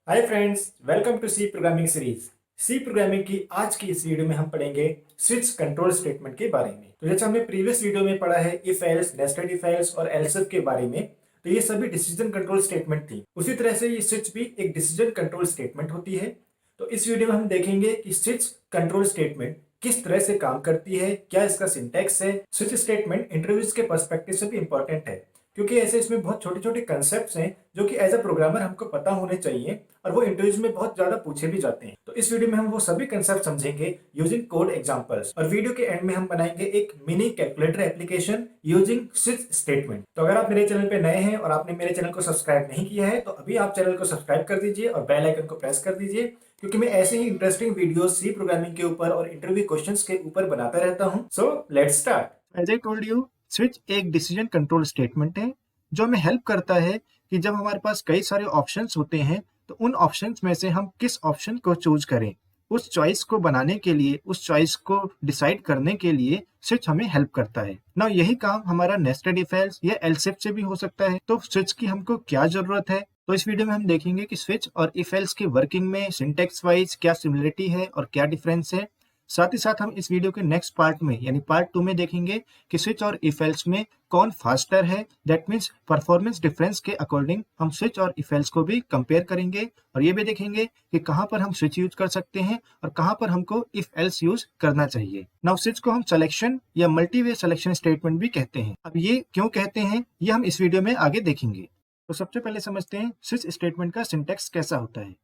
Hi friends, welcome to C programming series. C programming की आज की इस वीडियो में हम पढ़ेंगे स्विच कंट्रोल स्टेटमेंट के बारे में। तो जैसे हमने प्रीवियस वीडियो में पढ़ा है if else, nested if else और एल्स इफ के बारे में, तो ये सभी डिसीजन कंट्रोल स्टेटमेंट थी। उसी तरह से ये स्विच भी एक डिसीजन कंट्रोल स्टेटमेंट होती है। तो इस वीडियो में हम देखेंगे कि स्विच कंट्रोल स्टेटमेंट किस तरह से काम करती है, क्या इसका सिंटैक्स है। स्विच स्टेटमेंट इंटरव्यूज के पर्सपेक्टिव से भी इंपॉर्टेंट है, क्योंकि ऐसे इसमें बहुत छोटे छोटे कंसेप्ट हैं जो कि एज अ प्रोग्रामर हमको पता होने चाहिए और वो इंटरव्यूज में बहुत ज्यादा पूछे भी जाते हैं। तो इस वीडियो में हम वो सभी कंसेप्ट समझेंगे यूजिंग कोड एग्जांपल्स, और वीडियो के एंड में हम बनाएंगे एक mini calculator application using switch statement. तो अगर आप मेरे चैनल पे नए हैं और आपने मेरे चैनल को सब्सक्राइब नहीं किया है तो अभी आप चैनल को सब्सक्राइब कर दीजिए और बेल आइकन को प्रेस कर दीजिए, क्योंकि मैं ऐसे ही इंटरेस्टिंग वीडियो सी प्रोग्रामिंग के ऊपर और इंटरव्यू क्वेश्चंस के ऊपर बनाता रहता हूँ। So let's start. As I told you, switch एक डिसीजन कंट्रोल स्टेटमेंट है जो हमें हेल्प करता है कि जब हमारे पास कई सारे ऑप्शंस होते हैं तो उन ऑप्शंस में से हम किस ऑप्शन को चूज करें। उस चॉइस को बनाने के लिए, उस चॉइस को डिसाइड करने के लिए स्विच हमें हेल्प करता है ना। यही काम हमारा नेस्टेड इफ एल्स या एल्स इफ से भी हो सकता है। तो स्विच की हमको क्या जरूरत है, तो इस वीडियो में हम देखेंगे कि स्विच और इफ एल्स की वर्किंग में सिंटेक्स वाइज क्या सिमिलरिटी है और क्या डिफरेंस है। साथ ही साथ हम इस वीडियो के नेक्स्ट पार्ट में यानी पार्ट 2 में देखेंगे कि स्विच और इफ एल्स में कौन फास्टर है। दैट मीन्स परफॉर्मेंस डिफरेंस के अकॉर्डिंग हम स्विच और इफ एल्स को भी कंपेयर करेंगे, और ये भी देखेंगे कि कहाँ पर हम स्विच यूज कर सकते हैं और कहाँ पर हमको इफ एल्स यूज करना चाहिए। नाउ स्विच को हम सिलेक्शन या मल्टी वे सिलेक्शन स्टेटमेंट भी कहते हैं। अब ये क्यों कहते हैं ये हम इस वीडियो में आगे देखेंगे। तो सबसे पहले समझते हैं स्विच स्टेटमेंट का सिंटेक्स कैसा होता है।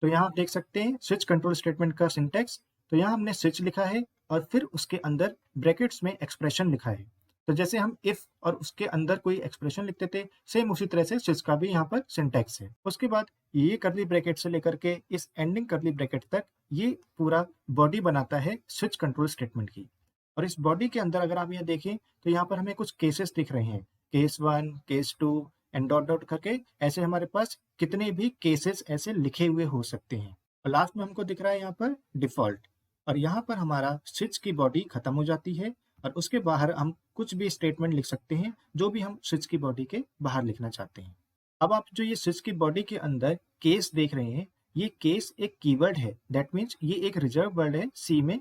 तो यहाँ आप देख सकते हैं स्विच कंट्रोल स्टेटमेंट का सिंटेक्स। तो यहाँ हमने स्विच लिखा है और फिर उसके अंदर ब्रैकेट्स में एक्सप्रेशन लिखा है। तो जैसे हम इफ और उसके अंदर कोई एक्सप्रेशन लिखते थे, सेम उसी तरह से स्विच का भी यहाँ पर सिंटेक्स है। उसके बाद ये कर्ली ब्रैकेट से लेकर के इस एंडिंग कर्ली ब्रैकेट तक ये पूरा बॉडी बनाता है स्विच कंट्रोल स्टेटमेंट की। और इस बॉडी के अंदर अगर आप यहाँ देखें तो यहाँ पर हमें कुछ केसेस दिख रहे हैं, case 1, case 2 and dot dot करके ऐसे हमारे पास कितने भी केसेस ऐसे लिखे हुए हो सकते हैं। और लास्ट में हमको दिख रहा है यहाँ पर डिफॉल्ट, और यहाँ पर हमारा स्विच की बॉडी खत्म हो जाती है और उसके बाहर हम कुछ भी स्टेटमेंट लिख सकते हैं जो भी हम स्विच की बॉडी के बाहर लिखना चाहते हैं। अब आप जो ये स्विच की बॉडी के अंदर केस देख रहे हैं, ये केस एक कीवर्ड है। दैट मीन्स ये एक रिजर्व वर्ड है सी में।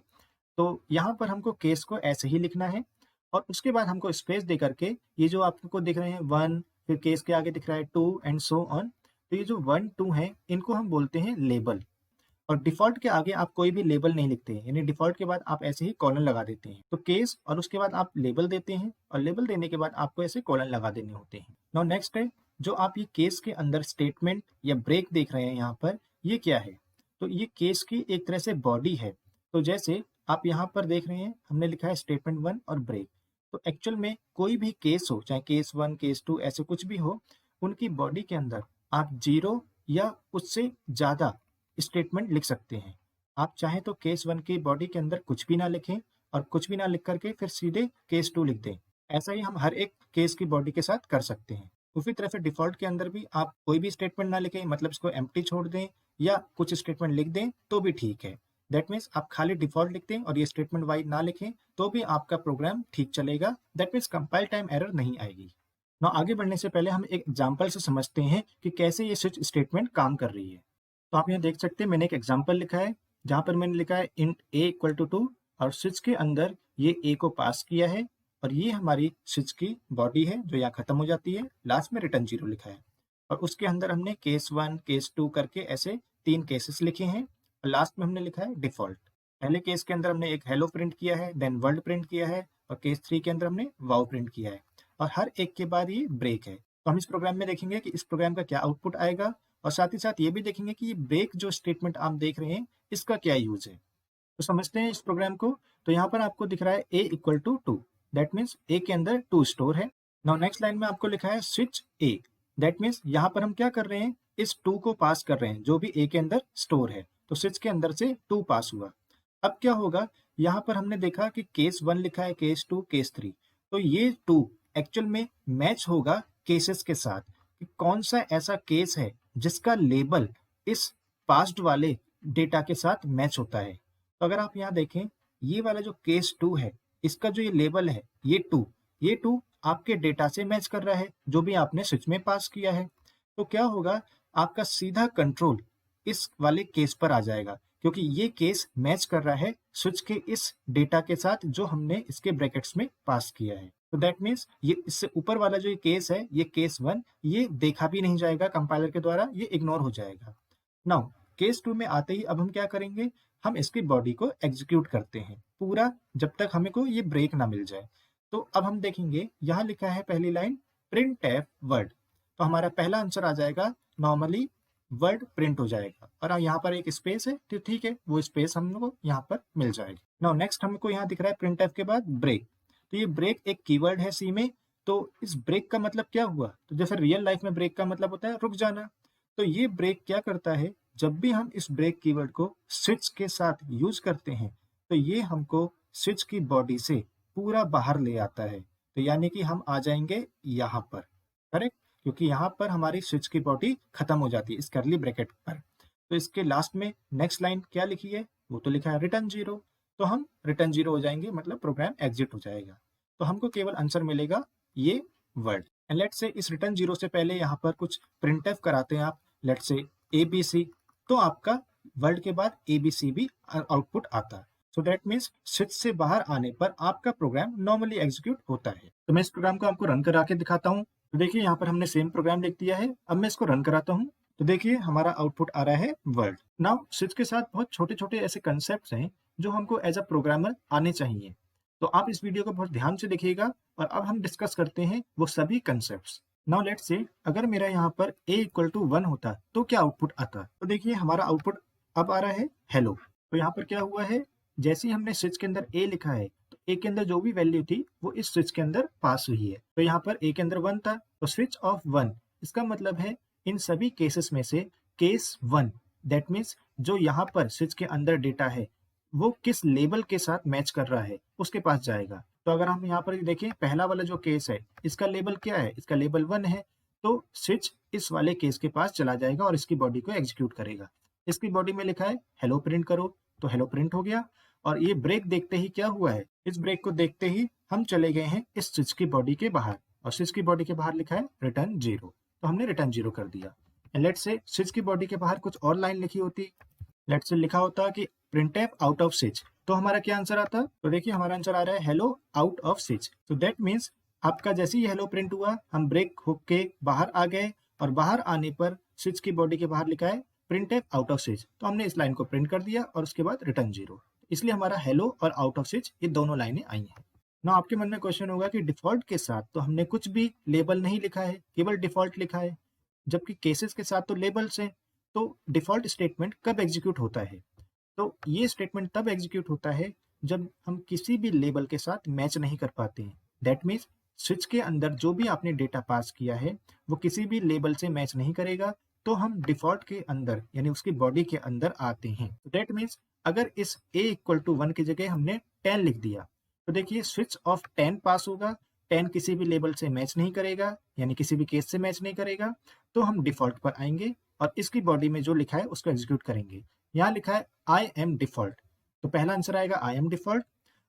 तो यहाँ पर हमको केस को ऐसे ही लिखना है और उसके बाद हमको स्पेस दे करके ये जो आपको दिख रहे हैं 1, फिर केस के आगे दिख रहा है 2 एंड सो ऑन। तो ये जो 1, 2 है इनको हम बोलते हैं लेबल। और डिफॉल्ट के आगे आप कोई भी लेबल नहीं लिखते हैं, यानी डिफॉल्ट के बाद आप ऐसे ही कॉलन लगा देते हैं। तो केस और उसके बाद आप लेबल देते हैं और लेबल देने के बाद आपको ऐसे कॉलन लगा देने होते हैं। नाउ नेक्स्ट है, जो आप ये केस के अंदर स्टेटमेंट या ब्रेक देख रहे हैं यहाँ पर, ये क्या है? तो ये केस की एक तरह से बॉडी है। तो जैसे आप यहाँ पर देख रहे हैं हमने लिखा है स्टेटमेंट 1 और ब्रेक। तो एक्चुअल में कोई भी केस हो, चाहे केस 1, केस 2 ऐसे कुछ भी हो, उनकी बॉडी के अंदर आप 0 या उससे ज्यादा स्टेटमेंट लिख सकते हैं। आप चाहें तो केस 1 की बॉडी के अंदर कुछ भी ना लिखें और कुछ भी ना लिख करके फिर सीधे केस 2 लिख दें। ऐसा ही हम हर एक केस की बॉडी के साथ कर सकते हैं। उसी तरह से डिफॉल्ट के अंदर भी आप कोई भी स्टेटमेंट ना लिखें, मतलब इसको एम्प्टी छोड़ दें या कुछ स्टेटमेंट लिख दें तो भी ठीक है। दैट मीन्स आप खाली डिफॉल्ट लिख दें और ये स्टेटमेंट वाइज ना लिखें तो भी आपका प्रोग्राम ठीक चलेगा। That means compile time error नहीं आएगी। ना आगे बढ़ने से पहले हम एक एग्जाम्पल से समझते हैं कि कैसे ये स्विच स्टेटमेंट काम कर रही है। तो आप यहाँ देख सकते हैं मैंने एक एग्जाम्पल लिखा है जहाँ पर मैंने लिखा है इंट a इक्वल टू 2 और स्विच के अंदर ये a को पास किया है और ये हमारी स्विच की बॉडी है जो यहाँ खत्म हो जाती है। लास्ट में रिटर्न 0 लिखा है और उसके अंदर हमने केस 1, केस 2 करके ऐसे 3 केसेस लिखे हैं और लास्ट में हमने लिखा है डिफॉल्ट। पहले केस के अंदर हमने एक हेलो प्रिंट किया है, देन वर्ल्ड प्रिंट किया है, और केस 3 के अंदर हमने वाओ प्रिंट किया है, और हर एक के बाद ये ब्रेक है। तो हम इस प्रोग्राम में देखेंगे कि इस प्रोग्राम का क्या आउटपुट आएगा, और साथ ही साथ ये भी देखेंगे कि ये ब्रेक जो स्टेटमेंट आप देख रहे हैं इसका क्या यूज है। तो समझते हैं इस प्रोग्राम को। तो यहाँ पर आपको दिख रहा है a equal to 2, that means a के अंदर 2 स्टोर है। नाउ नेक्स्ट लाइन में आपको लिखा है स्विच a, दैट मीन्स यहाँ पर हम क्या कर रहे हैं, इस 2 को पास कर रहे हैं जो भी a के अंदर स्टोर है। तो स्विच के अंदर से 2 पास हुआ। अब क्या होगा, यहाँ पर हमने देखा कि केस 1 लिखा है, केस 2, केस 3। तो ये 2 एक्चुअल में मैच होगा केसेस के साथ कि कौन सा ऐसा केस है जिसका लेबल इस पास्ट वाले डेटा के साथ मैच होता है। तो अगर आप यहाँ देखें, ये वाला जो केस 2 है, इसका जो ये लेबल है ये 2 आपके डेटा से मैच कर रहा है जो भी आपने स्विच में पास किया है। तो क्या होगा, आपका सीधा कंट्रोल इस वाले केस पर आ जाएगा, क्योंकि ये केस मैच कर रहा है स्विच के इस डेटा के साथ जो हमने इसके ब्रैकेट्स में पास किया है। तो दैट मीन्स ये इससे ऊपर वाला जो केस है, ये केस 1, ये देखा भी नहीं जाएगा कंपाइलर के द्वारा, ये इग्नोर हो जाएगा। नाउ केस 2 में आते ही अब हम क्या करेंगे, हम इसकी बॉडी को एग्जीक्यूट करते हैं पूरा, जब तक हमें को ये ब्रेक ना मिल जाए। तो अब हम देखेंगे, यहाँ लिखा है पहली लाइन printf वर्ड, तो हमारा पहला आंसर आ जाएगा नॉर्मली वर्ड प्रिंट हो जाएगा, और यहाँ पर एक स्पेस है तो ठीक है, वो स्पेस हम लोग को यहाँ पर मिल जाएगी। नाउ नेक्स्ट हमको यहाँ दिख रहा है printf के बाद ब्रेक, तो ये ब्रेक एक कीवर्ड है सी में। तो इस ब्रेक का मतलब क्या हुआ, तो जैसे रियल लाइफ में ब्रेक का मतलब होता है रुक जाना, तो ये ब्रेक क्या करता है, जब भी हम इस ब्रेक कीवर्ड को स्विच के साथ यूज करते हैं तो ये हमको स्विच की बॉडी से पूरा बाहर ले आता है। तो यानी कि हम आ जाएंगे यहाँ पर, करेक्ट, क्योंकि यहाँ पर हमारी स्विच की बॉडी खत्म हो जाती है इस करली ब्रैकेट पर। तो इसके लास्ट में नेक्स्ट लाइन क्या लिखी है, वो तो लिखा है रिटर्न 0, तो हम रिटर्न 0 हो जाएंगे, मतलब प्रोग्राम एग्जिट हो जाएगा। तो हमको केवल आंसर मिलेगा ये वर्ड। एंड लेट्स से इस रिटर्न 0 से पहले यहाँ पर कुछ प्रिंटफ कराते हैं आप, लेट्स से ABC, तो आपका वर्ड के बाद ABC भी आउटपुट आता है। सो दैट मीन्स स्विच से बाहर आने पर आपका प्रोग्राम नॉर्मली एग्जीक्यूट होता है। तो मैं इस प्रोग्राम को आपको रन करा के दिखाता हूँ। तो देखिए यहाँ पर हमने सेम प्रोग्राम लिख दिया है, अब मैं इसको रन कराता हूँ। तो देखिए हमारा आउटपुट आ रहा है वर्ड। नाउ स्विच के साथ बहुत छोटे छोटे ऐसे कंसेप्ट हैं जो हमको एज अ प्रोग्रामर आने चाहिए, तो आप इस वीडियो को बहुत ध्यान से देखिएगा और अब हम डिस्कस करते हैं वो सभी कंसेप्ट। नाउ लेट्स से अगर मेरा यहाँ पर a = 1 होता तो क्या आउटपुट आता, तो देखिए हमारा आउटपुट अब आ रहा है हेलो। तो यहाँ पर क्या हुआ है, जैसे ही हमने स्विच के अंदर a लिखा है तो a के अंदर जो भी वैल्यू थी वो इस स्विच के अंदर पास हुई है। तो यहाँ पर a के अंदर 1 था, तो स्विच ऑफ 1, इसका मतलब है इन सभी केसेस में से केस 1, दैट मीन्स जो यहाँ पर स्विच के अंदर डेटा है वो किस लेबल के साथ मैच कर रहा है उसके पास जाएगा। तो अगर हम यहाँ पर देखें, पहला वाला जो केस है इसका लेबल क्या है, इसका लेबल 1 है, तो स्विच इस वाले केस के पास चला जाएगा और इसकी बॉडी को एग्जीक्यूट करेगा। इसकी बॉडी में लिखा है हेलो प्रिंट करो, तो हेलो प्रिंट हो गया। और ये ब्रेक देखते ही क्या हुआ है, इस ब्रेक को देखते ही हम चले गए हैं इस स्विच की बॉडी के बाहर, और स्विच की बॉडी के बाहर लिखा है रिटर्न 0, तो हमने रिटर्न 0 कर दिया। लेट्स से स्विच की बॉडी के बाहर कुछ और लाइन लिखी होती, लेट्स से लिखा होता कि printf आउट ऑफ स्विच, तो हमारा क्या आंसर आता, तो देखिए हमारा आंसर आ रहा है हेलो आउट ऑफ स्विच। तो दैट मीन्स आपका जैसे ही हेलो प्रिंट हुआ हम ब्रेक होके बाहर आ गए, और बाहर आने पर स्विच की बॉडी के बाहर लिखा है printf आउट ऑफ स्विच, तो हमने इस लाइन को प्रिंट कर दिया और उसके बाद रिटर्न 0, इसलिए हमारा हेलो और आउट ऑफ स्विच ये दोनों लाइनें आई हैं। ना आपके मन में क्वेश्चन होगा कि डिफॉल्ट के साथ तो हमने कुछ भी लेबल नहीं लिखा है, केवल डिफॉल्ट लिखा है, जबकि केसेस के साथ तो लेबल्स हैं, तो डिफॉल्ट स्टेटमेंट कब एग्जीक्यूट होता है, तो ये स्टेटमेंट तब एग्जीक्यूट होता है जब हम किसी भी लेबल के साथ मैच नहीं कर पाते हैं। दैट मीन्स स्विच के अंदर जो भी आपने डेटा पास किया है वो किसी भी लेबल से मैच नहीं करेगा, तो हम डिफॉल्ट के अंदर यानी उसकी बॉडी के अंदर आते हैं। दैट मीन्स अगर इस a = 1 की जगह हमने 10 लिख दिया, तो देखिए स्विच ऑफ 10 पास होगा, 10 किसी भी लेबल से मैच नहीं करेगा, यानी किसी भी केस से मैच नहीं करेगा, तो हम डिफॉल्ट पर आएंगे और इसकी बॉडी में जो लिखा है उसको एग्जीक्यूट करेंगे। यहाँ लिखा है आई एम डिफॉल्ट, तो पहला आंसर आएगा आई एम डिफॉल्ट,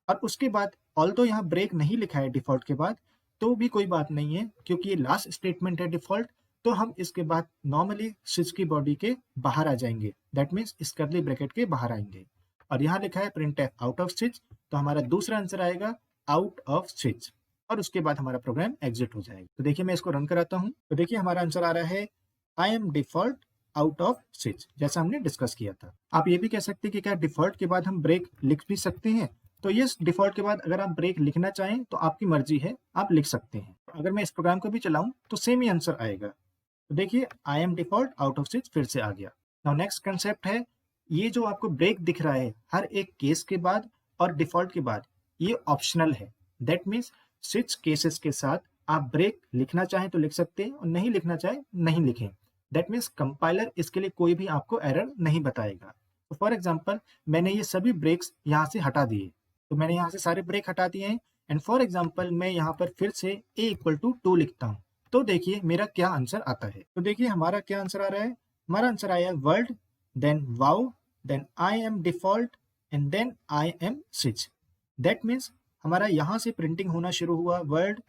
और उसके बाद ऑल्दो यहाँ ब्रेक नहीं लिखा है डिफॉल्ट के बाद, तो भी कोई बात नहीं है क्योंकि ये लास्ट स्टेटमेंट है डिफॉल्ट, तो हम इसके बाद नॉर्मली स्विच की बॉडी के बाहर आ जाएंगे, दैट मीन्स इस कर्ली ब्रैकेट के बाहर आएंगे। और यहाँ लिखा है printf आउट ऑफ स्विच, तो हमारा दूसरा आंसर आएगा आउट ऑफ स्विच, और उसके बाद हमारा प्रोग्राम एग्जिट हो जाएगा। तो देखिए मैं इसको रन कराता हूँ, तो देखिए हमारा आंसर आ रहा है आई am default out of switch, जैसा हमने डिस्कस किया था। आप ये भी कह सकते हैं कि क्या डिफॉल्ट के बाद हम ब्रेक लिख भी सकते हैं, तो यस, डिफॉल्ट के बाद अगर आप ब्रेक लिखना चाहें तो आपकी मर्जी है, आप लिख सकते हैं। अगर मैं इस प्रोग्राम को भी चलाऊं तो सेम ही आंसर आएगा। तो देखिए आई am default out of switch फिर से आ गया। नाउ नेक्स्ट कंसेप्ट है, ये जो आपको ब्रेक दिख रहा है हर एक केस के बाद और डिफॉल्ट के बाद, ये ऑप्शनल है। दैट मीन्स स्विच केसेस के साथ आप ब्रेक लिखना चाहें तो लिख सकते हैं और नहीं लिखना चाहें नहीं लिखें। दैट मीन्स कंपाइलर इसके लिए कोई भी आपको एरर नहीं बताएगा। तो फॉर एग्जाम्पल मैंने ये सभी ब्रेक्स यहाँ से हटा दिए, तो मैंने यहाँ से सारे ब्रेक हटा दिए हैं, एंड फॉर एग्जाम्पल मैं यहाँ पर फिर से a = 2 लिखता हूँ, तो देखिए मेरा क्या आंसर आता है। तो देखिए हमारा क्या आंसर आ रहा है, हमारा आंसर आया world, then wow, then I am default, and then I am switch. That means हमारा यहाँ से प्रिंटिंग होना शुरू हुआ world,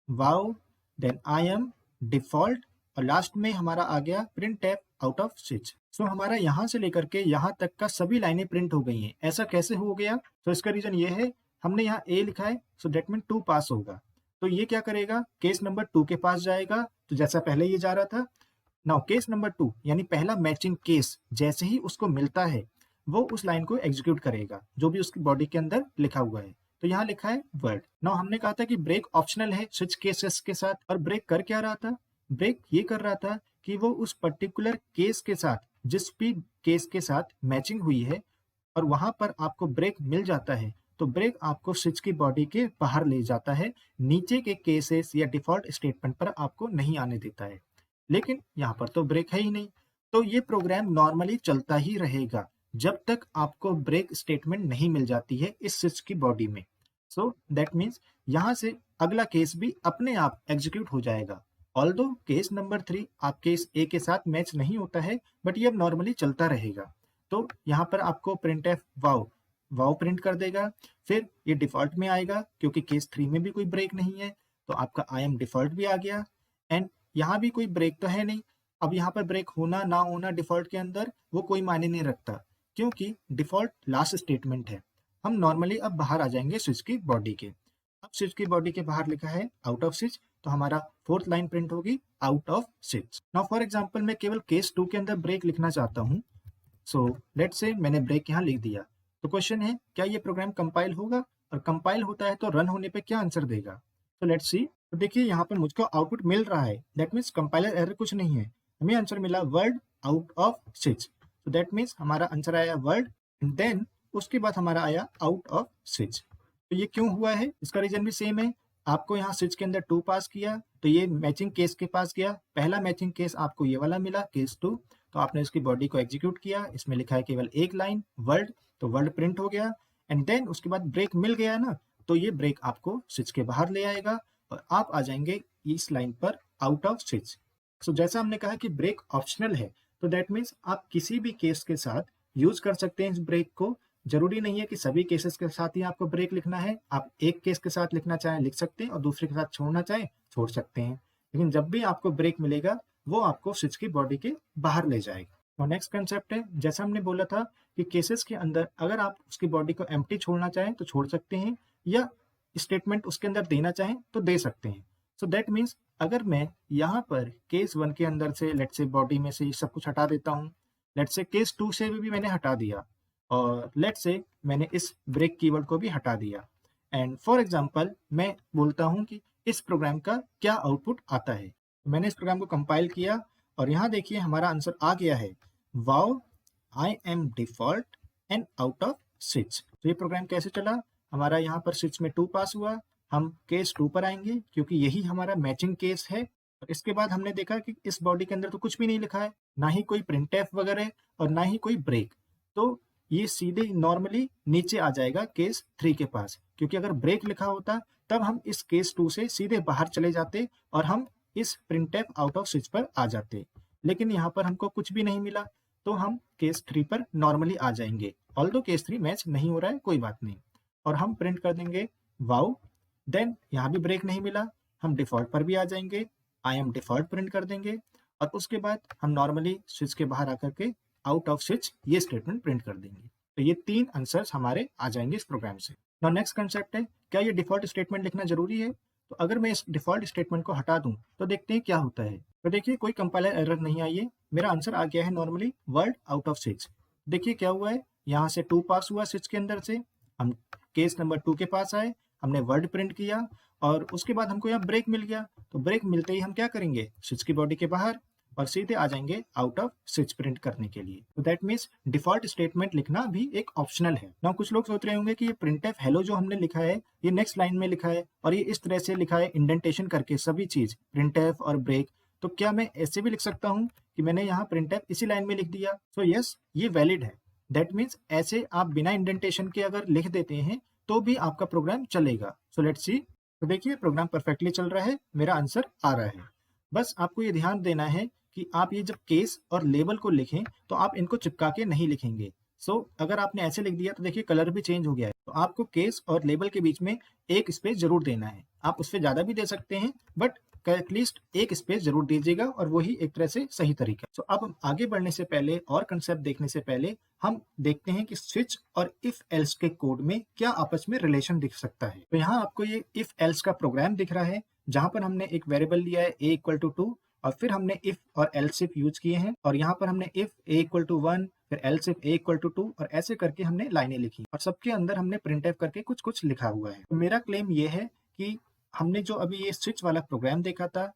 wow, then I am default, और लास्ट में हमारा आ गया printf out of switch. So हमारा यहाँ से लेकर के यहाँ तक का सभी लाइनें प्रिंट हो गई हैं। ऐसा कैसे हो गया? तो इसका रीजन ये है, हमने यहाँ ए लिखा है, सो दैट मीन 2 पास होगा। तो ये क्या करेगा? केस नंबर 2 के पास जाएगा, तो जैसा पहले ये जा रहा था। नाउ केस नंबर 2 यानी पहला मैचिंग केस जैसे ही उसको मिलता है, वो उस लाइन को एग्जीक्यूट करेगा जो भी उसकी बॉडी के अंदर लिखा हुआ है। तो यहाँ लिखा है वर्ड। नाउ हमने कहा था कि ब्रेक ऑप्शनल है स्विच केसेस के साथ, और ब्रेक कर क्या रहा था? ब्रेक ये कर रहा था कि वो उस पर्टिकुलर केस के साथ, जिस भी केस के साथ मैचिंग हुई है और वहां पर आपको ब्रेक मिल जाता है, तो ब्रेक आपको स्विच की बॉडी के बाहर ले जाता है, नीचे के केसेस या डिफॉल्ट स्टेटमेंट पर आपको नहीं आने देता है। लेकिन यहाँ पर तो ब्रेक है ही नहीं, तो ये प्रोग्राम नॉर्मली चलता ही रहेगा जब तक आपको ब्रेक स्टेटमेंट नहीं मिल जाती है इस स्विच की बॉडी में। सो दैट मीन्स यहाँ से अगला केस भी अपने आप एग्जीक्यूट हो जाएगा। ऑल्दो केस नंबर 3 आप केस ए के साथ मैच नहीं होता है, बट ये अब नॉर्मली चलता रहेगा। तो यहाँ पर आपको print F wow wow print कर देगा, फिर ये डिफॉल्ट में आएगा क्योंकि केस 3 में भी कोई ब्रेक नहीं है, तो आपका आई एम डिफॉल्ट भी आ गया। एंड यहाँ भी कोई ब्रेक तो है नहीं। अब यहाँ पर ब्रेक होना ना होना डिफॉल्ट के अंदर वो कोई मायने नहीं रखता, क्योंकि डिफॉल्ट लास्ट स्टेटमेंट है। हम नॉर्मली अब बाहर आ जाएंगे स्विच की बॉडी के। अब स्विच की बॉडी के बाहर लिखा है आउट ऑफ स्विच, तो हमारा 4th लाइन प्रिंट होगी out of switch. Now for example मैं केवल केस 2 के अंदर ब्रेक लिखना चाहता हूँ। सो लेट्स से मैंने ब्रेक यहाँ लिख दिया। तो क्वेश्चन है, क्या ये प्रोग्राम कंपाइल होगा? और कंपाइल होता है तो रन होने पे क्या आंसर देगा? तो लेट्स सी। तो देखिए यहाँ पर मुझको आउटपुट मिल रहा है, दैट मीन्स कंपाइलर एरर कुछ नहीं है। हमें आंसर मिला वर्ड आउट ऑफ स्विच, तो दैट मीन्स हमारा आंसर आया वर्ड, एंड देन उसके बाद हमारा आया आउट ऑफ स्विच। तो ये क्यों हुआ है? इसका रीजन भी सेम है। आपको यहाँ स्विच के अंदर 2 पास किया, तो ये मैचिंग केस के पास गया। पहला मैचिंग केस आपको ये वाला मिला, केस 2, तो आपने इसकी बॉडी को एग्जीक्यूट किया। इसमें लिखा है केवल एक लाइन वर्ड, तो वर्ड प्रिंट हो गया। एंड देन उसके बाद ब्रेक मिल गया ना, तो ये ब्रेक आपको स्विच के बाहर ले आएगा और आप आ जाएंगे इस लाइन पर आउट ऑफ स्विच। सो जैसा हमने कहा कि ब्रेक ऑप्शनल है, तो दैट मीन्स आप किसी भी केस के साथ यूज कर सकते हैं इस ब्रेक को। जरूरी नहीं है कि सभी केसेस के साथ ही आपको ब्रेक लिखना है। आप एक केस के साथ लिखना चाहें लिख सकते हैं और दूसरे के साथ छोड़ना चाहें छोड़ सकते हैं, लेकिन जब भी आपको ब्रेक मिलेगा वो आपको स्विच की बॉडी के बाहर ले जाएगा। और नेक्स्ट कंसेप्ट है, जैसा हमने बोला था कि केसेस के अंदर अगर आप उसकी बॉडी को एम्प्टी छोड़ना चाहें तो छोड़ सकते हैं, या स्टेटमेंट उसके अंदर देना चाहें तो दे सकते हैं। सो दैट मीन्स अगर मैं यहाँ पर केस 1 के अंदर से लेट्स से बॉडी में से सब कुछ हटा देता हूँ, लेट्स से केस 2 से भी मैंने हटा दिया, और लेट्स से मैंने इस ब्रेक कीवर्ड को भी हटा दिया, एंड फॉर एग्जांपल मैं बोलता हूं कि इस प्रोग्राम का क्या आउटपुट आता है। मैंने इस प्रोग्राम को कंपाइल किया और यहाँ देखिए हमारा आंसर आ गया है, wow I am default and out of switch. तो ये प्रोग्राम कैसे चला? हमारा यहाँ पर स्विच में 2 पास हुआ, हम केस 2 पर आएंगे क्योंकि यही हमारा मैचिंग केस है। और इसके बाद हमने देखा कि इस बॉडी के अंदर तो कुछ भी नहीं लिखा है, ना ही कोई प्रिंट एफ वगैरह और ना ही कोई ब्रेक, तो ये सीधे नॉर्मली नीचे आ जाएगा केस 3 के पास, क्योंकि अगर ब्रेक लिखा होता तब हम इस केस 2 से सीधे बाहर चले जाते और हम इस प्रिंटफ आउट ऑफ स्विच पर आ जाते। लेकिन यहाँ पर हमको कुछ भी नहीं मिला, तो हम केस 3 पर नॉर्मली आ जाएंगे। ऑल्दो केस 3 मैच नहीं हो रहा है, कोई बात नहीं, और हम प्रिंट कर देंगे वाओ। देन यहाँ भी ब्रेक नहीं मिला, हम डिफॉल्ट पर भी आ जाएंगे, आई एम डिफॉल्ट प्रिंट कर देंगे, और उसके बाद हम नॉर्मली स्विच के बाहर आकर के आउट ऑफ स्विच ये स्टेटमेंट प्रिंट कर देंगे। तो ये 3 आंसर्स हमारे आ जाएंगे इस प्रोग्राम से। नाउ नेक्स्ट कंसेप्ट है, क्या ये डिफॉल्ट स्टेटमेंट लिखना जरूरी है? तो अगर मैं इस डिफॉल्ट स्टेटमेंट को हटा दूं तो देखते हैं क्या होता है। तो देखिए कोई कंपाइलर एरर नहीं आई है, मेरा आंसर आ गया है normally word out of switch. देखिए क्या हुआ है, यहाँ से 2 पास हुआ स्विच के अंदर से, हम केस नंबर 2 के पास आए, हमने वर्ड प्रिंट किया और उसके बाद हमको यहाँ ब्रेक मिल गया। तो ब्रेक मिलते ही हम क्या करेंगे, स्विच की बॉडी के बाहर और सीधे आ जाएंगे आउट ऑफ स्विच प्रिंट करने के लिए। तो दैट मीन्स डिफॉल्ट स्टेटमेंट लिखना भी एक ऑप्शनल है। ना कुछ लोग सोच रहे होंगे कि ये प्रिंटफ हेलो जो हमने लिखा है ये नेक्स्ट लाइन में लिखा है और ये इस तरह से लिखा है इंडेंटेशन करके सभी चीज प्रिंटफ और ब्रेक, तो क्या मैं ऐसे भी लिख सकता हूँ कि मैंने यहाँ प्रिंटफ इसी लाइन में लिख दिया? सो यस, ये वैलिड है। दैट मीन्स ऐसे आप बिना इंडेंटेशन के अगर लिख देते हैं तो भी आपका प्रोग्राम चलेगा। So let's see. तो देखिए प्रोग्राम परफेक्टली चल रहा है, मेरा आंसर आ रहा है। बस आपको ये ध्यान देना है कि आप ये जब केस और लेबल को लिखें तो आप इनको चिपका के नहीं लिखेंगे, अगर आपने ऐसे लिख दिया तो देखिए कलर भी चेंज हो गया है। तो आपको केस और लेबल के बीच में एक स्पेस जरूर देना है। आप उससे ज्यादा भी दे सकते हैं, बट एटलीस्ट एक स्पेस जरूर दीजिएगा, और वही एक तरह से सही तरीका है। अब हम आगे बढ़ने से पहले और कंसेप्ट देखने से पहले हम देखते हैं कि स्विच और इफ एल्स के कोड में क्या आपस में रिलेशन दिख सकता है। तो यहाँ आपको ये इफ एल्स का प्रोग्राम दिख रहा है, जहां पर हमने एक वेरिएबल लिया है a इक्वल टू 2, और फिर हमने इफ और एल्स इफ यूज किए हैं, और यहाँ पर हमने इफ a इक्वल टू 1, फिर else if a equal to 2, और ऐसे करके हमने लाइनें लिखी, और सबके अंदर हमने प्रिंटफ करके कुछ कुछ लिखा हुआ है। तो मेरा क्लेम ये है कि हमने जो अभी ये स्विच वाला प्रोग्राम देखा था,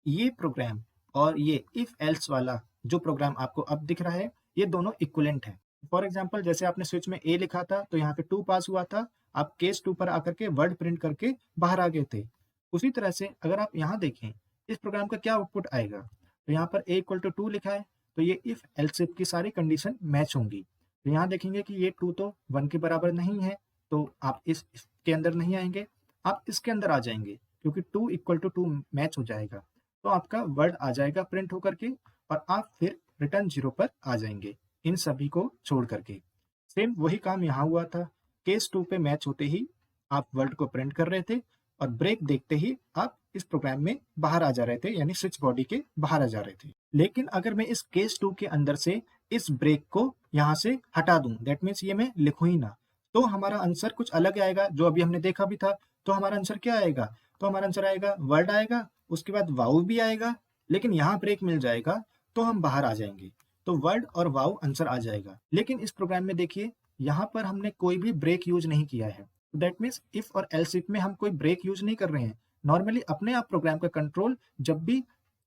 ये प्रोग्राम और ये इफ एल्स वाला जो प्रोग्राम आपको अब दिख रहा है, ये दोनों इक्विवेलेंट है। फॉर एग्जांपल, जैसे आपने स्विच में ए लिखा था तो यहाँ पे 2 पास हुआ था, आप केस 2 पर आकर के वर्ड प्रिंट करके बाहर आ गए थे। उसी तरह से अगर आप यहाँ देखें, इस प्रोग्राम का क्या आउटपुट आएगा, तो यहाँ पर a इक्वल टू 2 लिखा है, तो ये इफ एल्स इफ की सारी कंडीशन मैच होंगी। तो यहाँ देखेंगे कि ये 2 तो 1 के बराबर नहीं है, तो आप इसके अंदर नहीं आएंगे, आप इसके अंदर आ जाएंगे, क्योंकि 2 इक्वल टू 2 मैच हो जाएगा, तो आपका वर्ड आ जाएगा प्रिंट होकर के, और आप फिर रिटर्न 0 पर आ जाएंगे, इन सभी को छोड़ करके। सेम वही काम यहाँ हुआ था, केस 2 पे मैच होते ही आप वर्ड को प्रिंट कर रहे थे, और ब्रेक देखते ही आप इस प्रोग्राम में बाहर आ जा रहे थे, यानी स्विच बॉडी के बाहर आ जा रहे थे। लेकिन अगर मैं इस केस 2 के अंदर से इस ब्रेक को यहाँ से हटा दूं, दैट मीन्स ये मैं लिखूं ही ना, तो हमारा आंसर कुछ अलग आएगा, जो अभी हमने देखा भी था। तो हमारा आंसर क्या आएगा, तो हमारा आंसर आएगा वर्ड आएगा, उसके बाद वाउ भी आएगा, लेकिन यहाँ ब्रेक मिल जाएगा तो हम बाहर आ जाएंगे, तो वर्ड और वाउ आंसर आ जाएगा। लेकिन इस प्रोग्राम में देखिए, यहाँ पर हमने कोई भी ब्रेक यूज नहीं किया है, दैट मीन्स इफ और एल्स इफ में हम कोई ब्रेक यूज नहीं कर रहे हैं। नॉर्मली अपने आप प्रोग्राम का कंट्रोल जब भी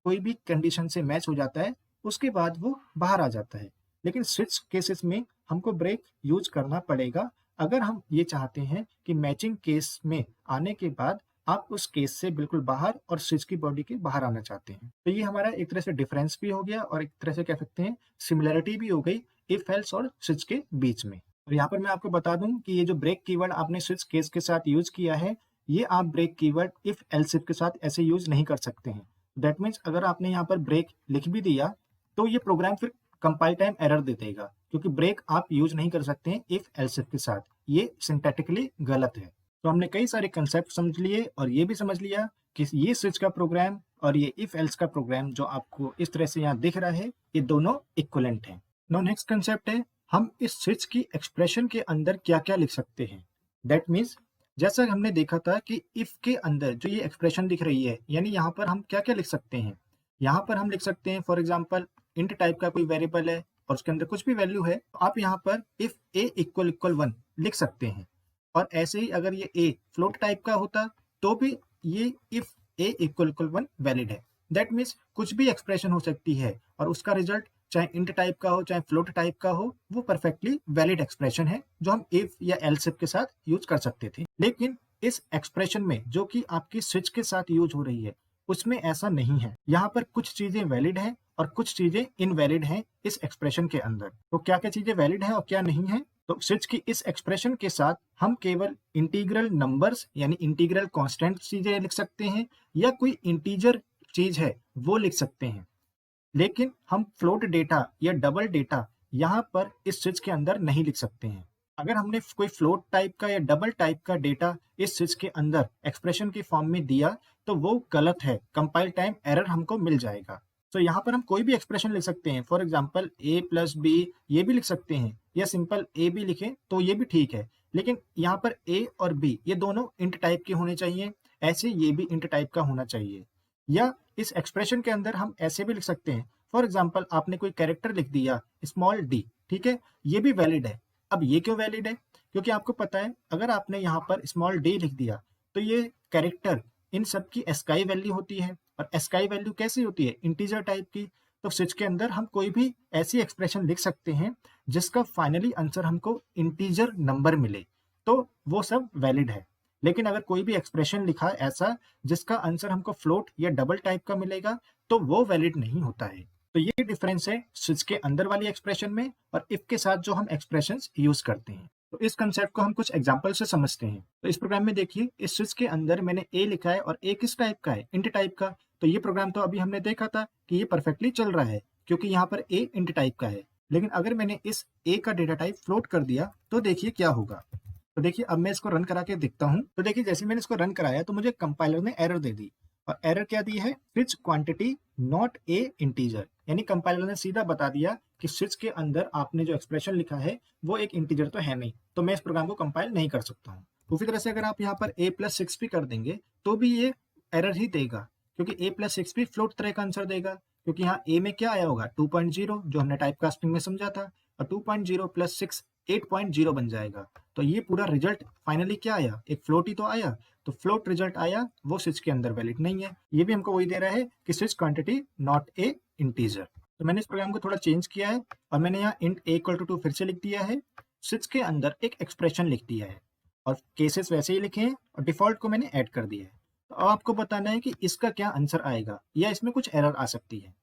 कोई भी कंडीशन से मैच हो जाता है, उसके बाद वो बाहर आ जाता है। लेकिन स्विच केसेस में हमको ब्रेक यूज करना पड़ेगा, अगर हम ये चाहते हैं कि मैचिंग केस में आने के बाद आप उस केस से बिल्कुल बाहर और स्विच की बॉडी के बाहर आना चाहते हैं। तो ये हमारा एक तरह से डिफरेंस भी हो गया, और एक तरह से कह सकते हैं सिमिलरिटी भी हो गई इफ एल्स और स्विच के बीच में। और यहाँ पर मैं आपको बता दूं कि ये जो ब्रेक कीवर्ड आपने स्विच केस के साथ यूज किया है, ये आप break keyword if else if के साथ ऐसे यूज नहीं कर सकते हैं। दैट मीन्स अगर आपने यहाँ पर ब्रेक लिख भी दिया, तो ये प्रोग्राम फिर कंपाइल टाइम एरर दे देगा, क्योंकि ब्रेक आप यूज नहीं कर सकते हैं इफ एल्स इफ के साथ, ये सिंटैटिकली गलत है। तो हमने कई सारे कंसेप्ट समझ लिए, और ये भी समझ लिया कि ये स्विच का प्रोग्राम और ये इफ एल्स का प्रोग्राम जो आपको इस तरह से यहाँ दिख रहा है, ये दोनों इक्विवेलेंट हैं। नाउ नेक्स्ट कंसेप्ट है, हम इस स्विच की एक्सप्रेशन के अंदर क्या क्या लिख सकते हैं। दैट मीन्स जैसा हमने देखा था कि इफ के अंदर जो ये एक्सप्रेशन दिख रही है, यानी यहाँ पर हम क्या क्या लिख सकते हैं। यहाँ पर हम लिख सकते हैं, फॉर एग्जाम्पल इंट टाइप का कोई वेरिएबल है और उसके अंदर कुछ भी वैल्यू है, तो आप यहाँ पर इफ a इक्वल इक्वल 1 लिख सकते हैं। और ऐसे ही अगर ये a फ्लोट टाइप का होता, तो भी ये if a equal equal 1 valid है। दैट मीन्स कुछ भी एक्सप्रेशन हो सकती है, और उसका रिजल्ट चाहे इंट टाइप का हो चाहे फ्लोट टाइप का हो, वो परफेक्टली वैलिड एक्सप्रेशन है, जो हम इफ या एल्स इफ के साथ यूज कर सकते थे। लेकिन इस एक्सप्रेशन में जो कि आपकी स्विच के साथ यूज हो रही है, उसमें ऐसा नहीं है। यहाँ पर कुछ चीजें वैलिड है और कुछ चीजें इनवैलिड हैं इस एक्सप्रेशन के अंदर। तो क्या क्या चीजें वैलिड है और क्या नहीं है, तो स्विच की इस एक्सप्रेशन के साथ हम केवल इंटीग्रल नंबर्स यानी इंटीग्रल कांस्टेंट चीजें लिख सकते हैं, या कोई इंटीजर चीज है वो लिख सकते हैं। लेकिन हम फ्लोट डेटा या डबल डेटा यहाँ पर इस स्विच के अंदर नहीं लिख सकते हैं। अगर हमने कोई फ्लोट टाइप का या डबल टाइप का डेटा इस स्विच के अंदर एक्सप्रेशन की फॉर्म में दिया, तो वो गलत है, कंपाइल टाइम एरर हमको मिल जाएगा। तो यहाँ पर हम कोई भी एक्सप्रेशन लिख सकते हैं, for example a plus B ये भी लिख सकते हैं, या सिंपल a भी लिखें तो ये भी ठीक है। लेकिन यहाँ पर a और b ये दोनों इंट टाइप के होने चाहिए, ऐसे ये भी इंट टाइप का होना चाहिए। या इस एक्सप्रेशन के अंदर हम ऐसे भी लिख सकते हैं, फॉर एग्जाम्पल आपने कोई कैरेक्टर लिख दिया स्मॉल डी, ठीक है, ये भी वैलिड है। अब ये क्यों वैलिड है, क्योंकि आपको पता है अगर आपने यहाँ पर स्मॉल डी लिख दिया, तो ये कैरेक्टर इन सब की एस्काई वैल्यू होती है, और एस्काई वैल्यू कैसी होती है, इंटीजर टाइप की। तो स्विच के अंदर हम कोई भी ऐसी एक्सप्रेशन लिख सकते हैं जिसका फाइनली आंसर हमको इंटीजर नंबर मिले, तो वो सब वैलिड है। लेकिन अगर कोई भी एक्सप्रेशन लिखा ऐसा जिसका आंसर हमको फ्लोट या डबल टाइप का मिलेगा, तो वो वैलिड नहीं होता है। तो ये डिफरेंस है स्विच के अंदर वाली एक्सप्रेशन में और इफ के साथ जो हम एक्सप्रेशंस यूज करते हैं। तो इस कंसेप्ट को हम कुछ एग्जांपल से समझते हैं। तो इस प्रोग्राम में देखिए, इस स्विच के अंदर मैंने ए लिखा है, और ए किस टाइप का है, इंट टाइप का। तो ये प्रोग्राम तो अभी हमने देखा था कि ये परफेक्टली चल रहा है, क्योंकि यहाँ पर ए इंट टाइप का है। लेकिन अगर मैंने इस a का डेटा टाइप फ्लोट कर दिया तो देखिए क्या होगा। तो देखिए अब मैं इसको रन करा के देखता हूँ। तो देखिए जैसे मैंने इसको रन कराया तो मुझे कंपाइलर ने एरर दे दी, और एरर क्या दी है, switch quantity not a integer, यानी कंपाइलर ने सीधा बता दिया कि स्विच के अंदर आपने जो एक्सप्रेशन लिखा है वो एक इंटीजर तो है नहीं, तो मैं इस प्रोग्राम को कंपाइल नहीं कर सकता हूँ। उसी तरह से अगर आप यहाँ पर a+6 भी कर देंगे तो भी ये एरर ही देगा, क्योंकि a+6 भी फ्लोट तरह का आंसर देगा, क्योंकि यहाँ a में क्या आया होगा 2.0 जो हमने टाइप कास्टिंग में समझा था, और 2.0 + 6 8.0 बन जाएगा। तो ये पूरा रिजल्ट फाइनली क्या आया, एक फ्लोट ही तो आया। तो फ्लोट रिजल्ट आया, वो स्विच के अंदर वैलिड नहीं है। ये भी हमको वही दे रहा है कि switch quantity not a integer. तो मैंने इस प्रोग्राम को थोड़ा चेंज किया है, और मैंने यहाँ इंट a = 2 फिर से लिख दिया है, स्विच के अंदर एक एक्सप्रेशन लिख दिया है, और केसेस वैसे ही लिखे हैं, और डिफॉल्ट को मैंने ऐड कर दिया है। तो अब आपको बताना है कि इसका क्या आंसर आएगा, या इसमें कुछ एरर आ सकती है।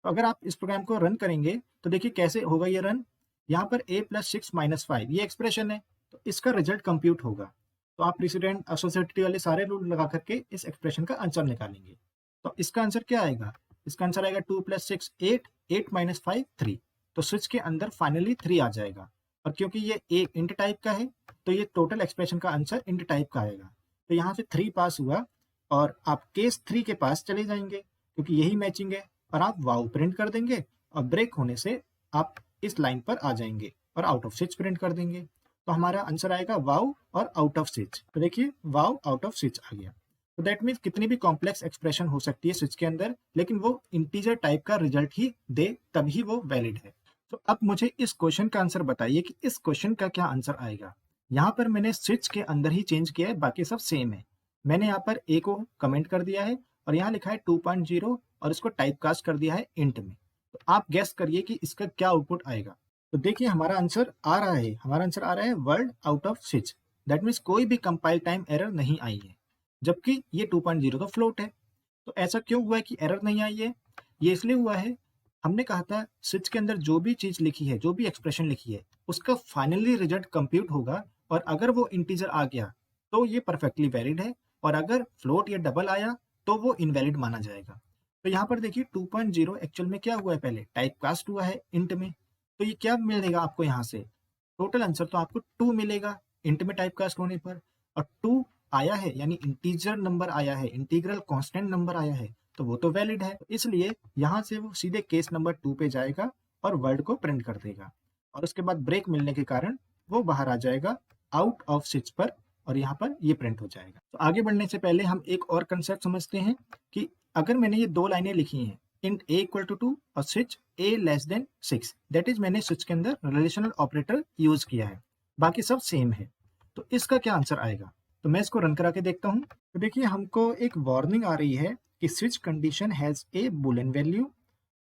तो अगर आप इस प्रोग्राम को रन करेंगे तो देखिए कैसे होगा ये रन। यहाँ पर a+6 - 5 ये एक्सप्रेशन है, तो इसका रिजल्ट कंप्यूट होगा। तो आप प्रेसिडेंट एसोसिएटिव वाले सारे रूल लगा करके इस एक्सप्रेशन का आंसर निकालेंगे। तो इसका आंसर क्या आएगा, इसका आंसर आएगा 2 + 6 8, 8 - 5 3। तो स्विच के अंदर फाइनली 3 आ जाएगा, और क्योंकि ये a इंट टाइप का है तो ये टोटल एक्सप्रेशन का आंसर इंट टाइप का आएगा। तो यहाँ से 3 पास हुआ, और आप केस 3 के पास चले जाएंगे क्योंकि यही मैचिंग है, और आप वाओ प्रिंट कर देंगे, और ब्रेक होने से आप इस लाइन पर आ जाएंगे और आउट ऑफ स्विच प्रिंट कर देंगे। तो हमारा आंसर आएगा वाओ और आउट ऑफ स्विच। तो देखिए वाओ आउट ऑफ स्विच आ गया। तो दैट मीन्स कितनी भी कॉम्प्लेक्स एक्सप्रेशन हो सकती है स्विच के अंदर, लेकिन वो इंटीजर टाइप का रिजल्ट ही दे तभी वो वैलिड है। तो अब मुझे इस क्वेश्चन का आंसर बताइए कि इस क्वेश्चन का क्या आंसर आएगा। यहाँ पर मैंने स्विच के अंदर ही चेंज किया है, बाकी सब सेम है। मैंने यहाँ पर a को कमेंट कर दिया है, और यहाँ लिखा है 2.0, और इसको टाइप कास्ट कर दिया है इंट में। तो आप गेस करिए कि इसका क्या आउटपुट आएगा। तो देखिए हमारा आंसर आ रहा है, हमारा आंसर आ रहा है word out of switch. That means कोई भी कंपाइल टाइम एरर नहीं आई है, जबकि ये 2.0 तो फ्लोट है। तो ऐसा क्यों हुआ है कि एरर नहीं आई है? ये इसलिए हुआ है, हमने कहा था स्विच के अंदर जो भी चीज लिखी है, जो भी एक्सप्रेशन लिखी है, उसका फाइनली रिजल्ट कंप्यूट होगा, और अगर वो इंटीजर आ गया तो ये परफेक्टली वैलिड है, और अगर फ्लोट या डबल आया तो वो इनवैलिड माना जाएगा। तो यहाँ पर देखिए 2.0 एक्चुअल में क्या हुआ है, पहले टाइप कास्ट हुआ है इंट में। तो ये क्या मिलेगा आपको यहाँ से, टोटल आंसर तो आपको 2 मिलेगा इंट में टाइप कास्ट होने पर, और 2 आया है यानी इंटीजर नंबर आया है, इंटीग्रल कांस्टेंट नंबर आया है, तो वो तो वैलिड है। इसलिए यहाँ से वो सीधे केस नंबर 2 पे जाएगा और वर्ड को प्रिंट कर देगा, और उसके बाद ब्रेक मिलने के कारण वो बाहर आ जाएगा आउट ऑफ स्विच पर, और यहाँ पर ये प्रिंट हो जाएगा। तो आगे बढ़ने से पहले हम एक और कंसेप्ट समझते हैं कि अगर मैंने ये 2 लाइनें लिखी हैं, इंट a = 2 और स्विच a < 6, दैट इज मैंने स्विच के अंदर रिलेशनल ऑपरेटर यूज किया है, बाकी सब सेम है। तो इसका क्या आंसर आएगा, तो मैं इसको रन करा के देखता हूँ। तो देखिए हमको एक वार्निंग आ रही है कि switch condition has a Boolean value,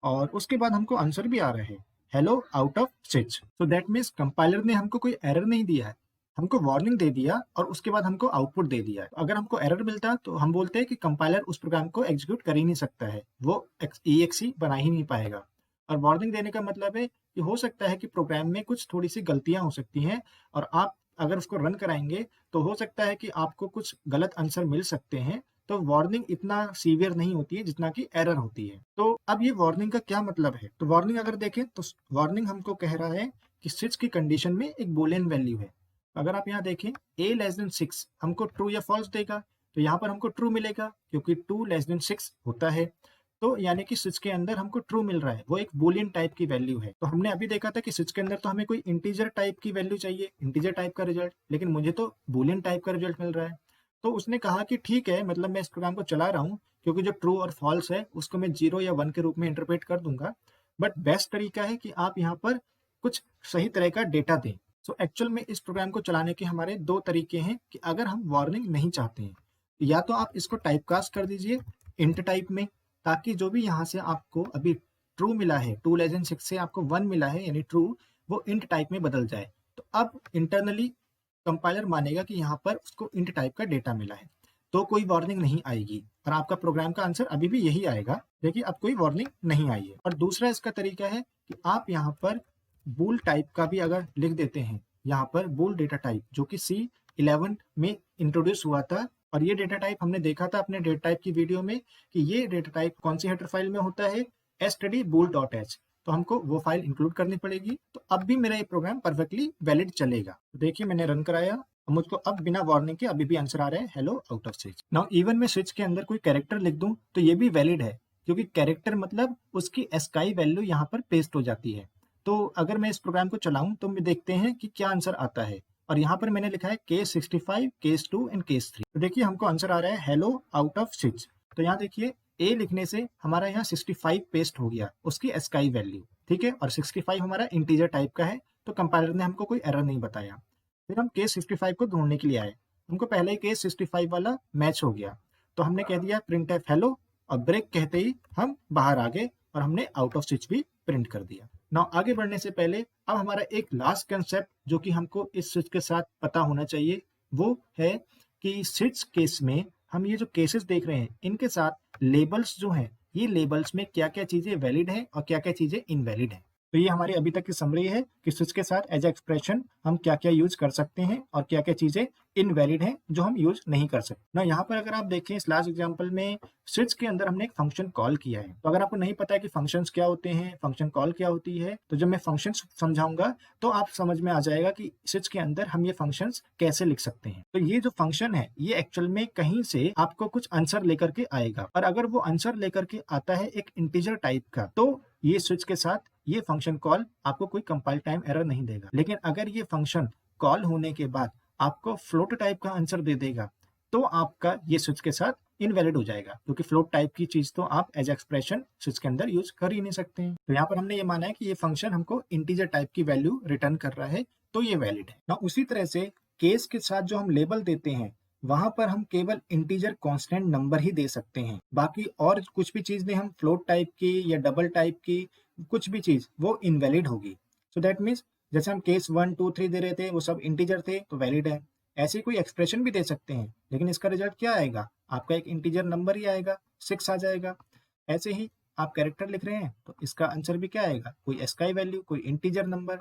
और उसके बाद हमको आंसर भी आ रहा है हेलो आउट ऑफ स्विच। तो दैट मीन्स कंपाइलर ने हमको कोई एरर नहीं दिया है, हमको वार्निंग दे दिया और उसके बाद हमको आउटपुट दे दिया है। अगर हमको एरर मिलता तो हम बोलते हैं कि कंपाइलर उस प्रोग्राम को एग्जीक्यूट कर ही नहीं सकता है, वो EXE बना ही नहीं पाएगा। और वार्निंग देने का मतलब है कि हो सकता है कि प्रोग्राम में कुछ थोड़ी सी गलतियां हो सकती हैं, और आप अगर उसको रन कराएंगे तो हो सकता है कि आपको कुछ गलत आंसर मिल सकते हैं। तो वार्निंग इतना सीवियर नहीं होती है जितना कि एरर होती है। तो अब ये वार्निंग का क्या मतलब है, तो वार्निंग अगर देखें तो वार्निंग हमको कह रहा है कि स्विच की कंडीशन में एक बूलियन वैल्यू है। अगर आप यहाँ देखें a < 6 हमको ट्रू या फॉल्स देगा, तो यहाँ पर हमको ट्रू मिलेगा क्योंकि 2 < 6 होता है। तो यानी कि स्विच के अंदर हमको ट्रू मिल रहा है, वो एक बूलियन टाइप की वैल्यू है। तो हमने अभी देखा था कि स्विच के अंदर तो हमें कोई इंटीजर टाइप की वैल्यू चाहिए, इंटीजर टाइप का रिजल्ट, लेकिन मुझे तो बूलियन टाइप का रिजल्ट मिल रहा है। तो उसने कहा कि ठीक है, मतलब मैं इस प्रोग्राम को चला रहा हूँ, क्योंकि जो ट्रू और फॉल्स है उसको मैं 0 या 1 के रूप में इंटरप्रेट कर दूंगा, बट बेस्ट तरीका है कि आप यहाँ पर कुछ सही तरह का डेटा दें। सो एक्चुअल में इस प्रोग्राम को चलाने के हमारे 2 तरीके हैं कि अगर हम वार्निंग नहीं चाहते हैं, या तो आप इसको टाइप कास्ट कर दीजिए इंट टाइप में, ताकि जो भी यहाँ से आपको अभी ट्रू मिला है, 2 < 6 से आपको 1 मिला है यानी ट्रू, वो इंट टाइप में बदल जाए। तो अब इंटरनली कंपाइलर मानेगा कि यहाँ पर उसको इंट टाइप का डेटा मिला है, तो कोई वार्निंग नहीं आएगी, और आपका प्रोग्राम का आंसर अभी भी यही आएगा। देखिए अब कोई वार्निंग नहीं आई है। और दूसरा इसका तरीका है कि आप यहाँ पर बूल टाइप का भी अगर लिख देते हैं, यहाँ पर बूल डेटा टाइप जो कि C11 में इंट्रोड्यूस हुआ था, और ये डेटा टाइप हमने देखा था अपने डेटा टाइप की वीडियो में कि ये डेटा टाइप कौन सी हेडर फाइल में होता है, stdbool.h। तो हमको वो फाइल इंक्लूड करनी पड़ेगी। तो अब भी मेरा ये प्रोग्राम परफेक्टली वैलिड चलेगा। तो देखिए मैंने रन कराया, अब मुझको अब बिना वार्निंग के अभी भी आंसर आ रहा है hello out of switch. Now even मैं स्विच के अंदर कोई कैरेक्टर लिख दूं तो ये भी वैलिड है, क्योंकि कैरेक्टर मतलब उसकी एस्काई वैल्यू यहाँ पर पेस्ट हो जाती है। तो अगर मैं इस प्रोग्राम को चलाऊं तो मैं देखते हैं कि क्या आंसर आता है। और यहाँ पर मैंने लिखा है केस 65, केस 2 एंड केस 3। तो देखिए हमको आंसर आ रहा है हेलो आउट ऑफ स्विच। तो यहाँ देखिए ए लिखने से हमारा यहाँ 65 पेस्ट हो गया, उसकी एस्काई वैल्यू, ठीक है। और 65 हमारा इंटीजर टाइप का है, तो कंपाइलर ने हमको कोई एरर नहीं बताया। फिर हम केस 65 को ढूंढने के लिए आए, हमको पहले ही केस 65 वाला मैच हो गया, तो हमने कह दिया प्रिंट एफ हेलो, और ब्रेक कहते ही हम बाहर आ गए और हमने आउट ऑफ स्विच भी प्रिंट कर दिया। नाउ आगे बढ़ने से पहले अब हमारा एक लास्ट कंसेप्ट जो कि हमको इस स्विच के साथ पता होना चाहिए, वो है कि स्विच केस में हम ये जो केसेस देख रहे हैं इनके साथ लेबल्स जो हैं, ये लेबल्स में क्या क्या चीजें वैलिड हैं और क्या क्या चीजें इनवैलिड हैं। तो ये हमारी अभी तक की समरी है कि स्विच के साथ एज एक्सप्रेशन हम क्या क्या यूज कर सकते हैं और क्या क्या चीजें इनवैलिड हैं जो हम यूज नहीं कर सकते ना। यहाँ पर अगर आप देखें इस लास्ट एग्जांपल में स्विच के अंदर हमने एक फंक्शन कॉल किया है। तो अगर आपको नहीं पता है कि फंक्शंस क्या होते हैं, फंक्शन कॉल क्या होती है, तो जब मैं फंक्शन समझाऊंगा तो आप समझ में आ जाएगा कि स्विच के अंदर हम ये फंक्शंस कैसे लिख सकते हैं। तो ये जो फंक्शन है ये एक्चुअल में कहीं से आपको कुछ आंसर लेकर के आएगा, और अगर वो आंसर लेकर के आता है एक इंटीजर टाइप का, तो ये स्विच के साथ ये फंक्शन कॉल आपको कोई कंपाइल टाइम एरर नहीं देगा। लेकिन अगर ये फंक्शन कॉल होने के बाद आपको फ्लोट टाइप का आंसर दे देगा, तो आपका ये स्विच के साथ इनवैलिड हो जाएगा, क्योंकि फ्लोट टाइप की चीज तो आप एज एक्सप्रेशन स्विच के अंदर यूज कर ही नहीं सकते हैं। तो यहाँ पर हमने ये माना है कि ये फंक्शन हमको इंटीजर टाइप की वैल्यू रिटर्न कर रहा है, तो ये वैलिड है ना। उसी तरह से केस के साथ जो हम लेबल देते हैं वहां पर हम केवल इंटीजर कांस्टेंट नंबर ही दे सकते हैं, बाकी और कुछ भी चीज ने हम फ्लोट टाइप की या डबल टाइप की कुछ भी चीज वो इनवैलिड होगी। सो दैट मीन्स जैसे हम केस 1, 2, 3 दे रहे थे वो सब इंटीजर थे तो वैलिड है। ऐसे कोई एक्सप्रेशन भी दे सकते हैं, लेकिन इसका रिजल्ट क्या आएगा, आपका एक इंटीजर नंबर ही आएगा, 6 आ जाएगा। ऐसे ही आप कैरेक्टर लिख रहे हैं तो इसका आंसर भी क्या आएगा, कोई एस्काई वैल्यू, कोई इंटीजर नंबर।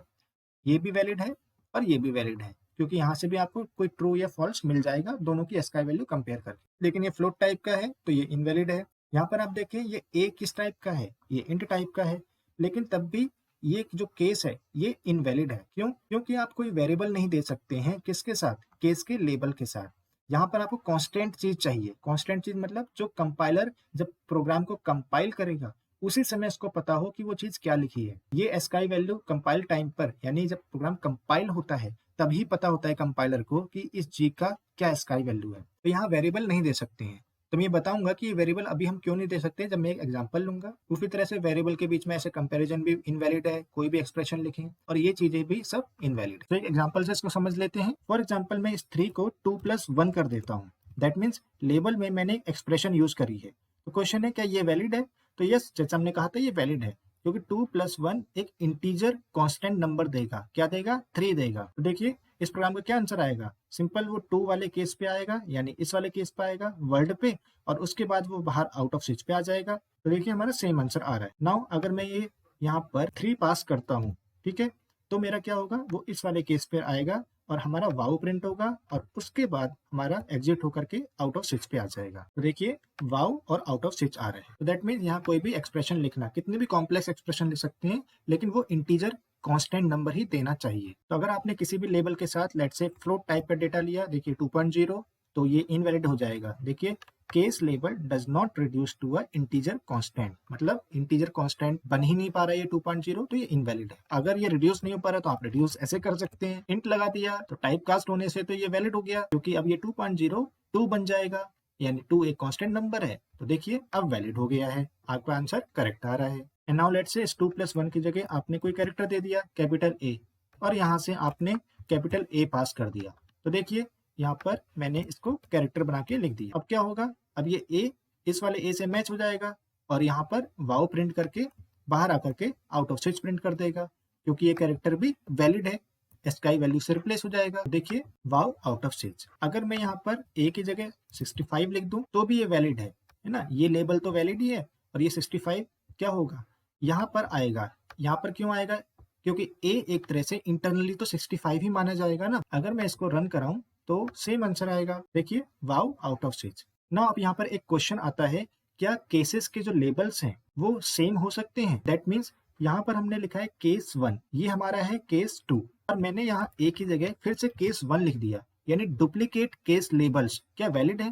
ये भी वैलिड है और ये भी वैलिड है, क्योंकि यहाँ से भी आपको कोई ट्रू या फॉल्स मिल जाएगा दोनों की एस्काई वैल्यू कंपेयर करके। लेकिन ये फ्लोट टाइप का है तो ये इनवैलिड है। यहाँ पर आप देखें ये ए किस टाइप का है, ये इंट टाइप का है, लेकिन तब भी ये जो केस है ये इनवैलिड है। क्यों? क्योंकि आप कोई वेरिएबल नहीं दे सकते हैं किसके साथ, केस के लेबल के साथ। यहाँ पर आपको कांस्टेंट चीज चाहिए। कांस्टेंट चीज मतलब जो कंपाइलर जब प्रोग्राम को कंपाइल करेगा उसी समय इसको पता हो कि वो चीज क्या लिखी है। ये एस्काई वैल्यू कंपाइल टाइम पर, यानी जब प्रोग्राम कंपाइल होता है तभी पता होता है कंपाइलर को कि इस जी का क्या एस्काई वैल्यू है। तो यहाँ वेरिएबल नहीं दे सकते हैं। तो मैं ये बताऊंगा कि ये वेरिएबल अभी हम क्यों नहीं दे सकते जब मैं एक एग्जांपल लूंगा। उसी तरह से वेरिएबल के बीच में ऐसे कंपैरिजन भी इनवैलिड है, कोई भी एक्सप्रेशन लिखें और ये चीजें भी सब इनवैलिड है। तो एक एग्जांपल से इसको समझ लेते हैं। फॉर एग्जांपल मैं इस 3 को 2+1 कर देता हूँ। दैट मीन्स लेबल में मैंने एक एक्सप्रेशन यूज करी है। तो क्वेश्चन है क्या ये वैलिड है? तो यस, जैसा हमने कहा था ये वैलिड है, क्योंकि 2+1 एक इंटीजर कांस्टेंट नंबर देगा। क्या देगा? 3 देगा। तो देखिए इस प्रोग्राम का क्या आंसर आएगा, सिंपल वो 2 वाले केस पे आएगा, यानी इस वाले केस पे आएगा वर्ड पे, और उसके बाद वो बाहर आउट ऑफ स्विच पे आ जाएगा। तो देखिए हमारा सेम आंसर आ रहा है। नाउ अगर मैं ये यहाँ पर 3 पास करता हूँ, ठीक है, तो मेरा क्या होगा, वो इस वाले केस पे आएगा और हमारा वाउ प्रिंट होगा और उसके बाद हमारा एग्जिट होकर के आउट ऑफ स्विच पे आ जाएगा। तो देखिए वाउ और आउट ऑफ स्विच आ रहे हैं। तो दैट मीन्स यहाँ कोई भी एक्सप्रेशन लिखना, कितने भी कॉम्प्लेक्स एक्सप्रेशन लिख सकते हैं, लेकिन वो इंटीजर कांस्टेंट नंबर ही देना चाहिए। तो अगर आपने किसी भी लेबल के साथ लेट्स से फ्लोट टाइप का डेटा लिया, देखिए 2.0, तो ये इनवैलिड हो जाएगा। देखिए case label does not reduce to a integer constant, मतलब इंटीजर कांस्टेंट बन ही नहीं पा रहा है ये 2.0, तो ये इनवैलिड है। अगर ये रिड्यूस नहीं हो पा रहा तो आप रिड्यूस ऐसे कर सकते हैं, इंट लगा दिया तो टाइप कास्ट होने से तो ये वैलिड हो गया, क्योंकि अब ये 2.0 2 बन जाएगा, यानी 2 एक कांस्टेंट नंबर है। तो देखिए अब वैलिड हो गया है, आपका आंसर करेक्ट आ रहा है। एंड नाउ लेट्स से इस 2+1 की जगह आपने कोई कैरेक्टर दे दिया कैपिटल ए, और यहाँ से आपने कैपिटल ए पास कर दिया। तो देखिए यहाँ पर मैंने इसको कैरेक्टर बना के लिख दिया। अब क्या होगा, अब ये ए इस वाले ए से मैच हो जाएगा और यहाँ पर वाओ प्रिंट करके बाहर आकर के आउट ऑफ स्विच प्रिंट कर देगा, क्योंकि ये कैरेक्टर भी वैलिड है, एस्काई वैल्यू से रिप्लेस हो जाएगा। देखिए वाओ आउट ऑफ स्विच। अगर मैं यहाँ पर ए की जगह 65 लिख दूं तो भी ये वैलिड है ना, ये लेबल तो वैलिड ही है, और ये 65 क्या होगा, यहाँ पर आएगा। यहाँ पर क्यों आएगा, क्योंकि ए एक तरह से इंटरनली तो 65 ही माना जाएगा ना। अगर मैं इसको रन कराऊं तो सेम आंसर आएगा। देखिए वाओ आउट ऑफ स्विच। ना अब यहाँ पर एक क्वेश्चन आता है, क्या केसेस के जो लेबल्स हैं वो सेम हो सकते हैं? दैट मीन्स यहाँ पर हमने लिखा है केस 1, ये हमारा है केस 2, और मैंने यहाँ एक ही जगह फिर से केस 1 लिख दिया, यानी डुप्लीकेट केस लेबल्स क्या वैलिड है?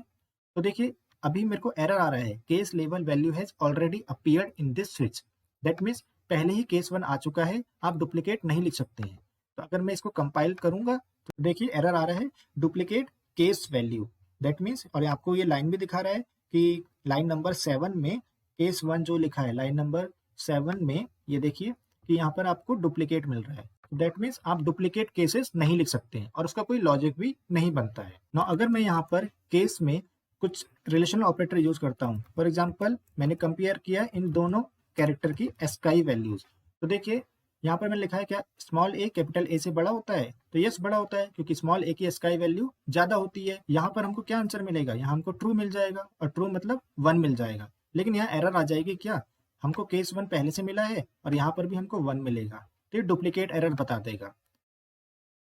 तो देखिए अभी मेरे को एरर आ रहा है, case label value has already appeared in this switch. That means पहले ही केस 1 आ चुका है, आप डुप्लीकेट नहीं लिख सकते हैं। तो अगर मैं इसको कंपाइल करूंगा तो देखिए एरर आ रहा है, duplicate case value. That means, और आपको ये लाइन भी दिखा रहा है कि लाइन नंबर 7 में केस 1 जो लिखा है, लाइन नंबर 7 में ये देखिए कि यहाँ पर आपको डुप्लीकेट मिल रहा है। दैट मीन्स आप डुप्लीकेट केसेस नहीं लिख सकते हैं और उसका कोई लॉजिक भी नहीं बनता है ना। अगर मैं यहाँ पर केस में कुछ रिलेशनल ऑपरेटर यूज करता हूँ, फॉर एग्जाम्पल मैंने कंपेयर किया इन दोनों कैरेक्टर की एस्काई वैल्यूज, तो देखिए यहाँ पर मैंने लिखा है क्या स्मॉल ए कैपिटल ए से बड़ा होता है? तो यस बड़ा होता है, क्योंकि स्मॉल ए की एस्काई वैल्यू ज्यादा होती है। यहाँ पर हमको क्या आंसर मिलेगा? यहाँ हमको ट्रू मिल जाएगा, और ट्रू मतलब 1 मिल जाएगा। लेकिन यहाँ एरर आ जाएगी, क्या हमको केस 1 पहले से मिला है और यहाँ पर भी हमको 1 मिलेगा, तो ये डुप्लीकेट एरर बता देगा।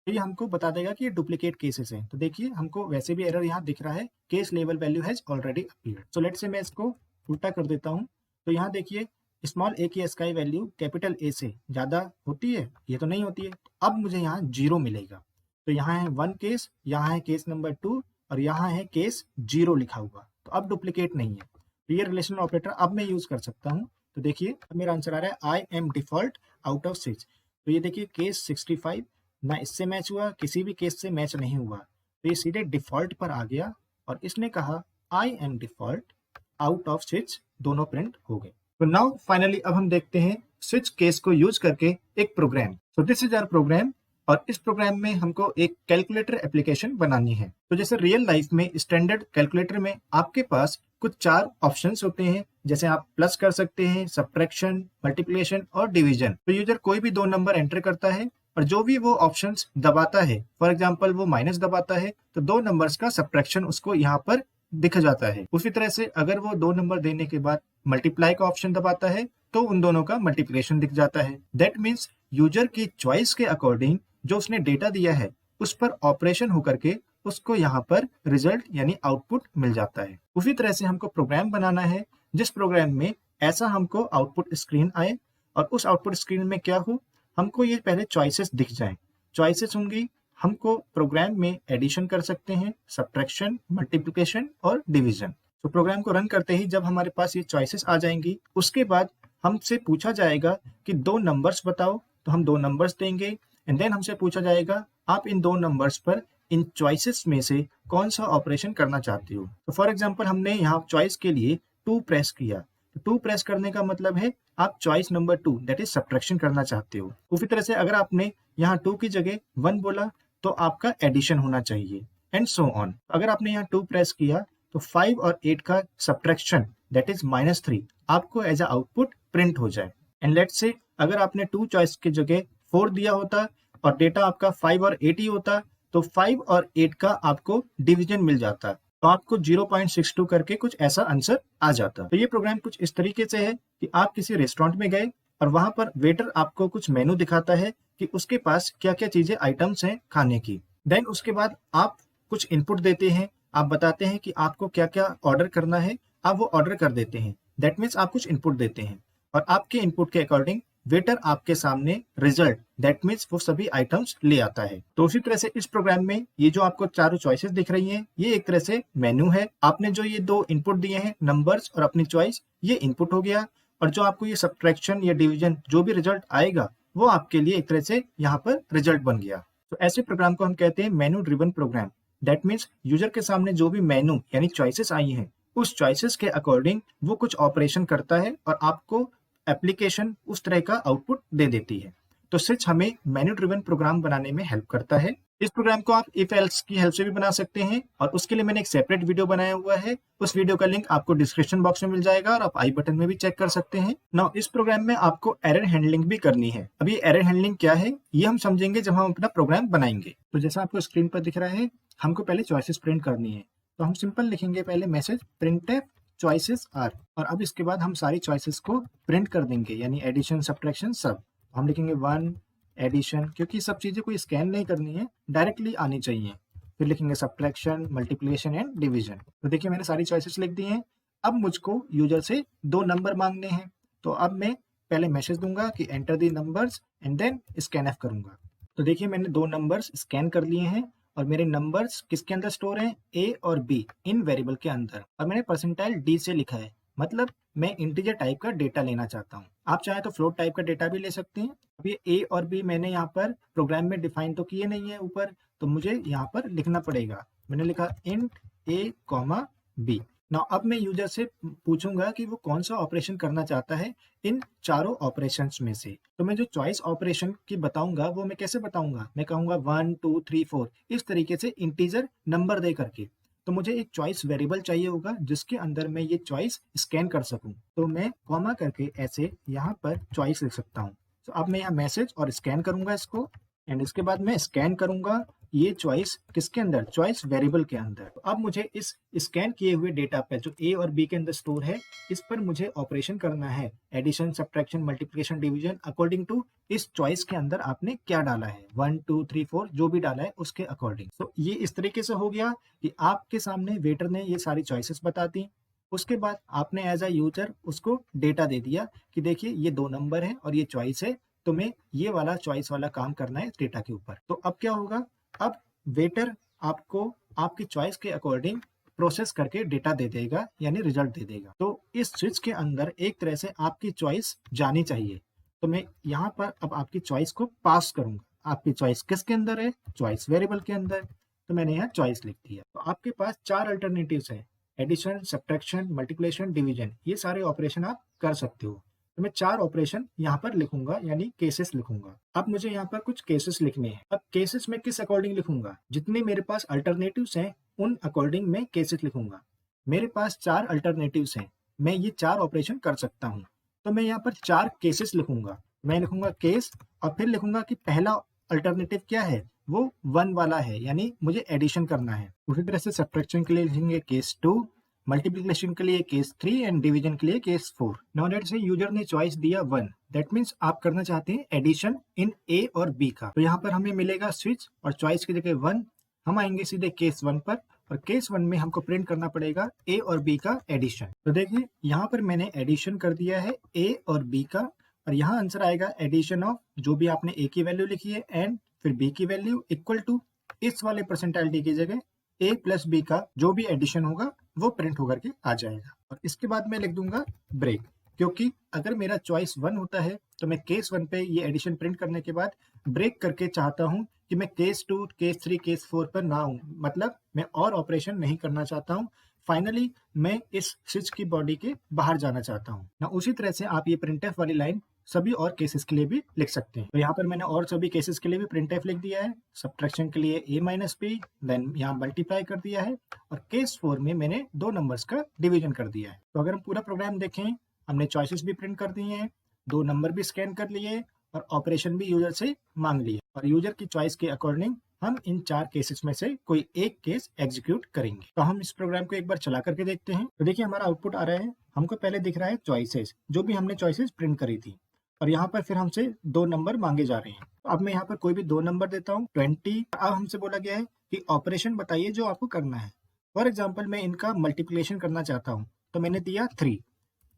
तो ये हमको बता देगा कि ये डुप्लीकेट केसेस हैं। तो देखिए हमको वैसे भी एरर यहाँ दिख रहा है, case level value has already appeared. So let's say मैं इसको उल्टा कर देता हूँ। तो यहाँ देखिए स्मॉल ए की एस्काई वैल्यू कैपिटल ए से ज्यादा होती है, ये तो नहीं होती है। अब मुझे यहाँ 0 मिलेगा। तो यहाँ है 1 केस, यहाँ है केस नंबर 2 और यहाँ है केस 0 लिखा हुआ, तो अब डुप्लीकेट नहीं है। तो ये रिलेशनल ऑपरेटर अब मैं यूज कर सकता हूँ। तो देखिए अब मेरा आंसर आ रहा है आई एम डिफॉल्ट आउट ऑफ 6। तो ये देखिए केस 65 ना इससे मैच हुआ, किसी भी केस से मैच नहीं हुआ, तो ये सीधे डिफॉल्ट पर आ गया और इसने कहा आई am default out of switch, दोनों प्रिंट हो गए। तो नाउ फाइनली अब हम देखते हैं स्विच केस को यूज करके एक program. So this is our program, और इस प्रोग्राम में हमको एक कैलकुलेटर एप्लीकेशन बनानी है। तो जैसे रियल लाइफ में स्टैंडर्ड कैलकुलेटर में आपके पास कुछ 4 ऑप्शंस होते हैं, जैसे आप प्लस कर सकते हैं, सब्ट्रैक्शन, मल्टीप्लिकेशन और डिवीजन। तो यूजर कोई भी 2 नंबर एंटर करता है और जो भी वो ऑप्शंस दबाता है, फॉर एग्जांपल वो माइनस दबाता है, तो 2 नंबर्स का सब्ट्रैक्शन उसको यहाँ पर दिख जाता है। उसी तरह से अगर वो 2 नंबर देने के बाद मल्टीप्लाई का ऑप्शन दबाता है तो उन दोनों का मल्टीप्लिकेशन दिख जाता है। दैट मीन्स यूजर की चॉइस के अकॉर्डिंग जो उसने डेटा दिया है उस पर ऑपरेशन होकर के उसको यहाँ पर रिजल्ट यानी आउटपुट मिल जाता है। उसी तरह से हमको प्रोग्राम बनाना है जिस प्रोग्राम में ऐसा हमको आउटपुट स्क्रीन आए, और उस आउटपुट स्क्रीन में क्या हो, हमको ये पहले चॉइसेस दिख जाएं। चॉइसेस होंगी, हमको प्रोग्राम में एडिशन कर सकते हैं, सब्ट्रैक्शन, मल्टीप्लिकेशन और डिवीजन। तो प्रोग्राम को रन करते ही जब हमारे पास ये चॉइसेस आ जाएंगी, उसके बाद हमसे पूछा जाएगा कि 2 नंबर्स बताओ, तो हम 2 नंबर्स देंगे। एंड देन हमसे पूछा जाएगा आप इन 2 नंबर्स पर इन चॉइसेस में से कौन सा ऑपरेशन करना चाहते हो। तो फॉर एग्जांपल हमने यहाँ चॉइस के लिए 2 प्रेस किया, तो 2 प्रेस करने का मतलब है आप choice number 2 that is subtraction करना चाहते हो। उसी तरह से अगर आपने यहाँ 2 की जगह 1 बोला तो आपका एडिशन होना चाहिए, एंड सो ऑन। अगर आपने यहाँ 2 प्रेस किया तो 5 और 8 का सब्ट्रैक्शन दैट इज -3 आपको एज अ आउटपुट प्रिंट हो जाए। एंड लेट्स से अगर आपने 2 चॉइस की जगह 4 दिया होता और डेटा आपका 5 और 8 ही होता, तो 5 और 8 का आपको डिवीजन मिल जाता, तो आपको 0.62 करके कुछ ऐसा आंसर आ जाता। तो ये प्रोग्राम कुछ इस तरीके से है कि आप किसी रेस्टोरेंट में गए और वहां पर वेटर आपको कुछ मेनू दिखाता है कि उसके पास क्या क्या चीजें आइटम्स हैं खाने की। देन उसके बाद आप कुछ इनपुट देते हैं, आप बताते हैं कि आपको क्या क्या ऑर्डर करना है, आप वो ऑर्डर कर देते हैं। दैट मीन्स आप कुछ इनपुट देते हैं और आपके इनपुट के अकॉर्डिंग वेटर आपके सामने रिजल्ट दैट मीन्स वो सभी आइटम्स ले आता है। तो उसी तरह से इस प्रोग्राम में ये जो आपको चारों चॉइसेस दिख रही हैं, ये एक तरह से मेन्यू है। आपने जो ये 2 इनपुट दिए हैं, नंबर्स और अपनी चॉइस, ये इनपुट हो गया, और जो आपको ये सब्ट्रैक्शन या डिवीजन जो भी रिजल्ट आएगा वो आपके लिए एक तरह से यहाँ पर रिजल्ट बन गया। तो ऐसे प्रोग्राम को हम कहते हैं menu driven program. That means user के सामने जो भी मेन्यू यानी चॉइसेस आई हैं, उस चॉइसेस के अकॉर्डिंग वो कुछ ऑपरेशन करता है और आपको एप्लीकेशन उस तरह का आउटपुट दे देती है। तो स्विच हमें मेन्यू ड्रिवन प्रोग्राम बनाने में हेल्प करता है। इस प्रोग्राम को आप इफ एल्स की हेल्प से भी बना सकते हैं, और उसके लिए मैंने एक सेपरेट वीडियो बनाया हुआ है। उस वीडियो का लिंक आपको डिस्क्रिप्शन बॉक्स में मिल जाएगा और आप आई बटन में भी चेक कर सकते हैं। नाउ इस प्रोग्राम में आपको एरर हैंडलिंग भी करनी है। अब ये एरर हैंडलिंग क्या है ये हम समझेंगे जब हम अपना प्रोग्राम बनाएंगे। तो जैसा आपको स्क्रीन पर दिख रहा है, हमको पहले चॉइसेस प्रिंट करनी है, तो हम सिंपल लिखेंगे पहले मैसेज printf चॉइसेस आर, और अब इसके बाद हम सारी चॉइसेस को प्रिंट कर देंगे, यानी एडिशन, सब्ट्रैक्शन सब। हम लिखेंगे 1 एडिशन, क्योंकि सब चीजें कोई स्कैन नहीं करनी है, डायरेक्टली आनी चाहिए। फिर लिखेंगे सब्ट्रैक्शन, मल्टीप्लिकेशन एंड डिवीजन। तो देखिए मैंने सारी चॉइसेस लिख दी हैं। अब मुझको यूजर से 2 नंबर मांगने हैं, तो अब मैं पहले मैसेज दूंगा कि enter the numbers and then scanf करूंगा। तो देखिए मैंने 2 नंबर्स स्कैन कर लिए हैं और मेरे नंबर्स किसके अंदर स्टोर हैं, ए और बी इन वेरिएबल के अंदर, और मैंने परसेंटाइल डी से लिखा है, मतलब मैं इंटीजर टाइप का डेटा लेना चाहता हूँ। आप चाहे तो फ्लोट टाइप का डेटा भी ले सकते हैं। अब ये ए और बी मैंने यहाँ पर प्रोग्राम में डिफाइन तो किए नहीं है ऊपर, तो मुझे यहाँ पर लिखना पड़ेगा। मैंने लिखा इंट ए कॉमा बी। नाउ अब मैं यूजर से पूछूंगा कि वो कौन सा ऑपरेशन करना चाहता है इन चारों ऑपरेशंस में से। तो मैं जो चॉइस ऑपरेशन की बताऊंगा वो मैं कैसे बताऊंगा, मैं कहूंगा 1 2 3 4 इस तरीके से इंटीजर नंबर दे करके। तो मुझे एक चॉइस वेरिएबल चाहिए होगा जिसके अंदर मैं ये चॉइस स्कैन कर सकूं, तो मैं कॉमा करके ऐसे यहाँ पर चॉइस लिख सकता हूँ। तो अब मैं यहाँ मैसेज और स्कैन करूंगा इसको, एंड इसके बाद मैं स्कैन करूंगा ये चॉइस किसके अंदर, चॉइस वेरिएबल के अंदर। तो अब मुझे इस स्कैन किए हुए डेटा पे जो ए और बी के अंदर स्टोर है, इस पर मुझे ऑपरेशन करना है, addition, subtraction, multiplication, division, according to इस चॉइस के अंदर आपने क्या डाला है, 1 2 3 4 जो भी डाला है उसके अकॉर्डिंग। तो ये इस तरीके से हो गया कि आपके सामने वेटर ने ये सारी चॉइसेस बता दी, उसके बाद आपने एज अ यूजर उसको डेटा दे दिया कि देखिए ये 2 नंबर है और ये चॉइस है, तो मैं ये वाला चॉइस वाला काम करना है डेटा के ऊपर। तो अब क्या होगा, अब वेटर आपको आपकी चॉइस के अकॉर्डिंग प्रोसेस करके डेटा दे देगा, यानी रिजल्ट दे देगा। तो इस स्विच के अंदर एक तरह से आपकी चॉइस जानी चाहिए। तो मैं यहाँ पर अब आपकी चॉइस को पास करूंगा। आपकी चॉइस किसके अंदर है, चॉइस वेरिएबल के अंदर। तो मैंने यहाँ चॉइस लिख दिया। तो आपके पास 4 अल्टरनेटिव्स है, एडिशन, सब्ट्रैक्शन, मल्टीप्लिकेशन, डिवीजन, ये सारे ऑपरेशन आप कर सकते हो। तो मैं 4 ऑपरेशन यहाँ पर लिखूंगा, यानी केसेस लिखूंगा। अब मुझे यहाँ पर कुछ केसेस लिखने हैं। अब केसेस में किस अकॉर्डिंग लिखूंगा, जितने मेरे पास अल्टरनेटिव्स हैं उन अकॉर्डिंग मैं केसेस लिखूंगा। मेरे पास 4 अल्टरनेटिव्स हैं, मैं ये 4 ऑपरेशन कर सकता हूँ, तो मैं यहाँ पर 4 केसेस लिखूंगा। मैं लिखूंगा केस और फिर लिखूंगा कि पहला अल्टरनेटिव क्या है, वो 1 वाला है, यानी मुझे एडिशन करना है। उसी तरह से सब्ट्रैक्शन के लिए लिखेंगे केस 2, मल्टीप्लिकेशन के लिए केस 3 एंड डिवीजन के लिए case 4। Now let's say user ने चॉइस दिया 1, दैट मीन्स आप करना चाहते हैं एडिशन इन ए और बी का। तो यहाँ पर हमें मिलेगा स्विच और चॉइस की जगह 1, हम आएंगे सीधे केस 1 पर, और केस 1 में हमको प्रिंट करना पड़ेगा ए और बी का एडिशन। तो देखिए यहाँ पर मैंने एडिशन कर दिया है ए और बी का, और यहाँ आंसर आएगा एडिशन ऑफ जो भी आपने ए की वैल्यू लिखी है एंड फिर बी की वैल्यू इक्वल टू इस वाले परसेंटाइलिटी की जगह ए प्लस बी का जो भी एडिशन होगा वो प्रिंट होकर के आ जाएगा। और इसके बाद मैं लिख दूंगा ब्रेक, क्योंकि अगर मेरा चॉइस 1 होता है तो मैं केस 1 पे ये एडिशन प्रिंट करने के बाद ब्रेक करके चाहता हूँ कि मैं केस 2, केस 3, केस 4 पर ना हूँ, मतलब मैं और ऑपरेशन नहीं करना चाहता हूँ। फाइनली मैं इस स्विच की बॉडी के बाहर जाना चाहता हूँ ना। उसी तरह से आप ये प्रिंटफ वाली लाइन सभी और केसेस के लिए भी लिख सकते हैं। तो यहाँ पर मैंने और सभी केसेस के लिए भी प्रिंटफ लिख दिया है। सब्ट्रैक्शन के लिए a माइनस बी, देन यहाँ मल्टीप्लाई कर दिया है, और केस 4 में मैंने 2 नंबर्स का डिवीजन कर दिया है। तो अगर हम पूरा प्रोग्राम देखें, हमने चॉइसेस भी प्रिंट कर दिए हैं, 2 नंबर भी स्कैन कर लिए, और ऑपरेशन भी यूजर से मांग लिए, और यूजर की चॉइस के अकॉर्डिंग हम इन 4 केसेस में से कोई एक केस एग्जीक्यूट करेंगे। तो हम इस प्रोग्राम को एक बार चला करके देखते हैं। तो देखिए हमारा आउटपुट आ रहा है, हमको पहले दिख रहा है चॉइसेस, जो भी हमने चॉइसेस प्रिंट करी थी, और यहाँ पर फिर हमसे 2 नंबर मांगे जा रहे हैं। तो अब मैं यहाँ पर कोई भी 2 नंबर देता हूँ 20। अब हमसे बोला गया है कि ऑपरेशन बताइए जो आपको करना है। फॉर एग्जाम्पल मैं इनका मल्टीप्लिकेशन करना चाहता हूँ, तो मैंने दिया 3।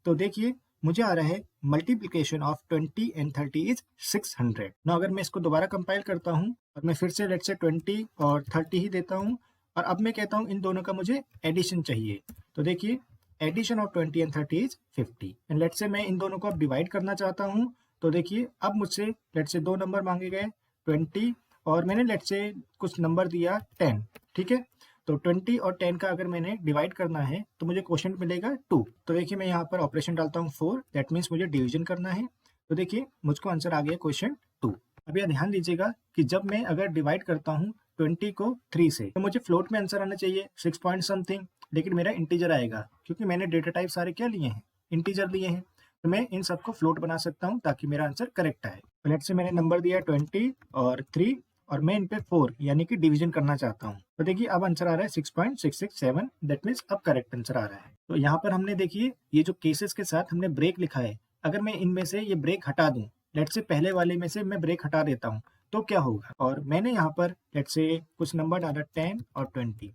तो देखिए मुझे आ रहा है मल्टीप्लिकेशन ऑफ 20 एंड 30 इज 600। ना अगर मैं इसको दोबारा कंपाइल करता हूँ और मैं फिर से लेट से 20 और 30 ही देता हूँ, और अब मैं कहता हूँ इन दोनों का मुझे एडिशन चाहिए, तो देखिए addition of 20 and 30 is 50। And let से मैं इन दोनों को अब डिवाइड करना चाहता हूँ, तो देखिए अब मुझसे लेट से 2 नंबर मांगे गए 20, और मैंने लेट से कुछ नंबर दिया 10, ठीक है। तो 20 और 10 का अगर मैंने डिवाइड करना है तो मुझे क्वेश्चन मिलेगा 2। तो देखिए मैं यहाँ पर ऑपरेशन डालता हूँ 4, दैट मीन्स मुझे डिवीजन करना है। तो देखिए मुझको आंसर आ गया क्वेश्चन 2। अब यह ध्यान दीजिएगा कि जब मैं अगर डिवाइड करता हूँ 20 को 3 से, तो मुझे फ्लोट में आंसर आना चाहिए 6 पॉइंट समथिंग, लेकिन मेरा इंटीजर आएगा, क्योंकि मैंने डेटा टाइप सारे क्या लिए हैं, इंटीजर लिए हैं। तो मैं इन सबको फ्लोट बना सकता हूँ ताकि मेरा आंसर करेक्ट आए। तो लेट से मैंने नंबर दिया 20 और 3, और मैं इन पे 4 यानी कि डिवीजन करना चाहता हूँ। तो देखिए अब आंसर आ रहा है 6.667, दैट मीन्स अब करेक्ट आंसर आ रहा है। तो यहाँ पर हमने देखिए ये जो केसेस के साथ हमने ब्रेक लिखा है, अगर मैं इनमें से ये ब्रेक हटा दूं, लेट से पहले वाले में से मैं ब्रेक हटा देता हूँ, तो क्या होगा। और मैंने यहाँ पर लेट से कुछ नंबर डाला 10 और 20।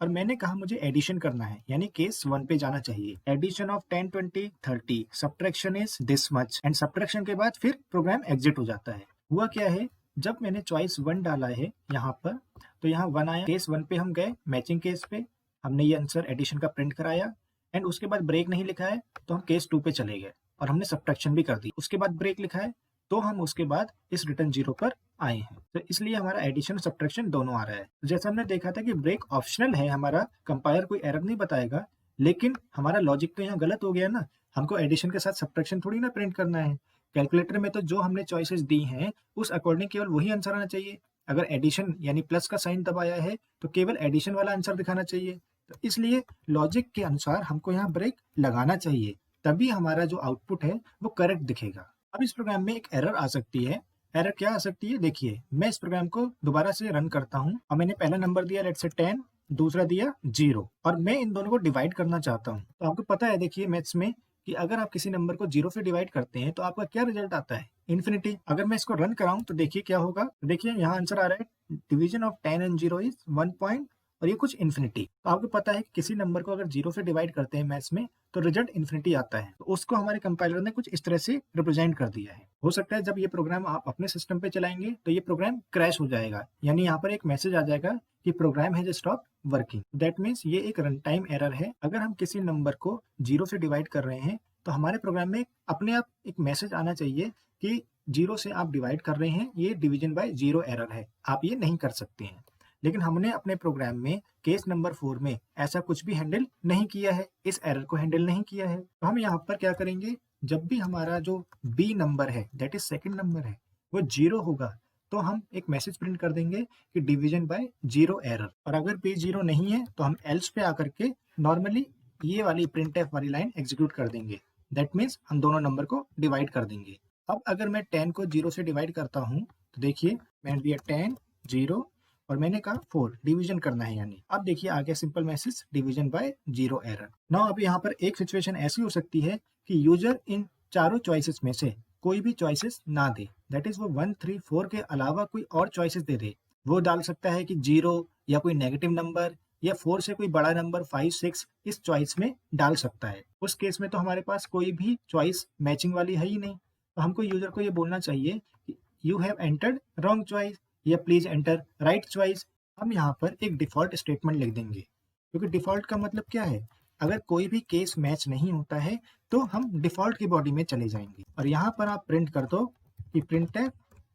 और मैंने कहा मुझे एडिशन करना है, यानी केस 1 पे जाना चाहिए। Addition of 10, 20, 30, subtraction is this much, and subtraction के बाद फिर प्रोग्राम एग्जिट हो जाता है। हुआ क्या है, जब मैंने चॉइस 1 डाला है यहाँ पर, तो यहाँ 1 आया। केस 1 पे हम गए, मैचिंग केस पे हमने ये आंसर एडिशन का प्रिंट कराया, एंड उसके बाद ब्रेक नहीं लिखा है तो हम केस 2 पे चले गए और हमने सब्ट्रैक्शन भी कर दी। उसके बाद ब्रेक लिखा है तो हम उसके बाद इस रिटर्न 0 पर आए हैं। तो इसलिए हमारा एडिशन और सब्ट्रैक्शन दोनों आ रहा है। जैसे हमने देखा था कि ब्रेक ऑप्शनल है हमारा, कंपाइलर कोई एरर नहीं बताएगा, लेकिन हमारा लॉजिक तो यहाँ गलत हो गया ना। हमको एडिशन के साथ सब्ट्रैक्शन थोड़ी ना प्रिंट करना है। कैलकुलेटर में तो जो हमने चॉइसेस दी हैं उस अकॉर्डिंग केवल वही आंसर आना चाहिए। अगर एडिशन यानी प्लस का साइन दबाया है तो केवल एडिशन वाला आंसर दिखाना चाहिए। तो इसलिए लॉजिक के अनुसार हमको यहाँ ब्रेक लगाना चाहिए, तभी हमारा जो आउटपुट है वो करेक्ट दिखेगा। अब इस प्रोग्राम में एक एरर आ सकती है। एरर क्या आ सकती है, देखिए मैं इस प्रोग्राम को दोबारा से रन करता हूँ और मैंने पहला नंबर दिया लेट्स से 10, दूसरा दिया 0, और मैं इन दोनों को डिवाइड करना चाहता हूँ। तो आपको पता है देखिए मैथ्स में कि अगर आप किसी नंबर को 0 से डिवाइड करते हैं तो आपका क्या रिजल्ट आता है, इन्फिनिटी। अगर मैं इसको रन कराऊं तो देखिए क्या होगा, देखिए यहाँ आंसर आ रहा है division of 10 and 0 is 1 point, और ये कुछ इन्फिनिटी। तो आपको पता है कि किसी नंबर को अगर 0 से डिवाइड करते हैं मैथ्स में तो रिजल्ट इन्फिनिटी आता है। तो उसको हमारे कंपाइलर ने कुछ इस तरह से रिप्रेजेंट कर दिया है। हो सकता है जब ये प्रोग्राम आप अपने सिस्टम पे चलाएंगे तो ये प्रोग्राम क्रैश हो जाएगा, यानी यहाँ पर एक मैसेज आ जाएगा कि program has stop working. That means ये एक रन टाइम एरर है। अगर हम किसी नंबर को 0 से डिवाइड कर रहे हैं तो हमारे प्रोग्राम में अपने आप एक मैसेज आना चाहिए कि 0 से आप डिवाइड कर रहे हैं, ये डिवीजन बाय 0 एरर है, आप ये नहीं कर सकते हैं। लेकिन हमने अपने प्रोग्राम में केस नंबर 4 में ऐसा कुछ भी हैंडल नहीं किया है, इस एरर को हैंडल नहीं किया है। तो हम यहाँ पर क्या करेंगे, जब भी हमारा जो बी नंबर है दैट इज सेकंड नंबर है वो 0 होगा तो हम एक मैसेज प्रिंट कर देंगे कि डिवीजन बाय 0 एरर। और अगर बी 0 नहीं है तो हम एल्स पे आकर के नॉर्मली ये वाली printf वाली लाइन एग्जीक्यूट कर देंगे। दैट मीन्स हम दोनों नंबर को डिवाइड कर देंगे। अब अगर मैं 10 को 0 से डिवाइड करता हूँ तो देखिए मैंने दिया 10, 0 और मैंने कहा 4, डिवीजन करना है यानी। अब देखिए आ गया simple message division bye 0 error. Now अब यहाँ पर एक सिचुएशन ऐसी हो सकती है कि यूजर इन चारों चॉइसेस में से कोई भी चॉइसेस ना दे, दैट इज वो 1, 3, 4 के अलावा कोई और चॉइसेस दे दे। वो डाल सकता है कि 0 या कोई नेगेटिव नंबर या 4 से कोई बड़ा नंबर 5, 6 इस चॉइस में डाल सकता है। उस केस में तो हमारे पास कोई भी चॉइस मैचिंग वाली है ही नहीं। तो हमको यूजर को ये बोलना चाहिए कि you have entered wrong choice या प्लीज एंटर राइट चॉइस। हम यहाँ पर एक डिफॉल्ट स्टेटमेंट लिख देंगे, क्योंकि डिफॉल्ट का मतलब क्या है, अगर कोई भी केस मैच नहीं होता है तो हम डिफॉल्ट की बॉडी में चले जाएंगे और यहाँ पर आप प्रिंट कर दो कि प्रिंट है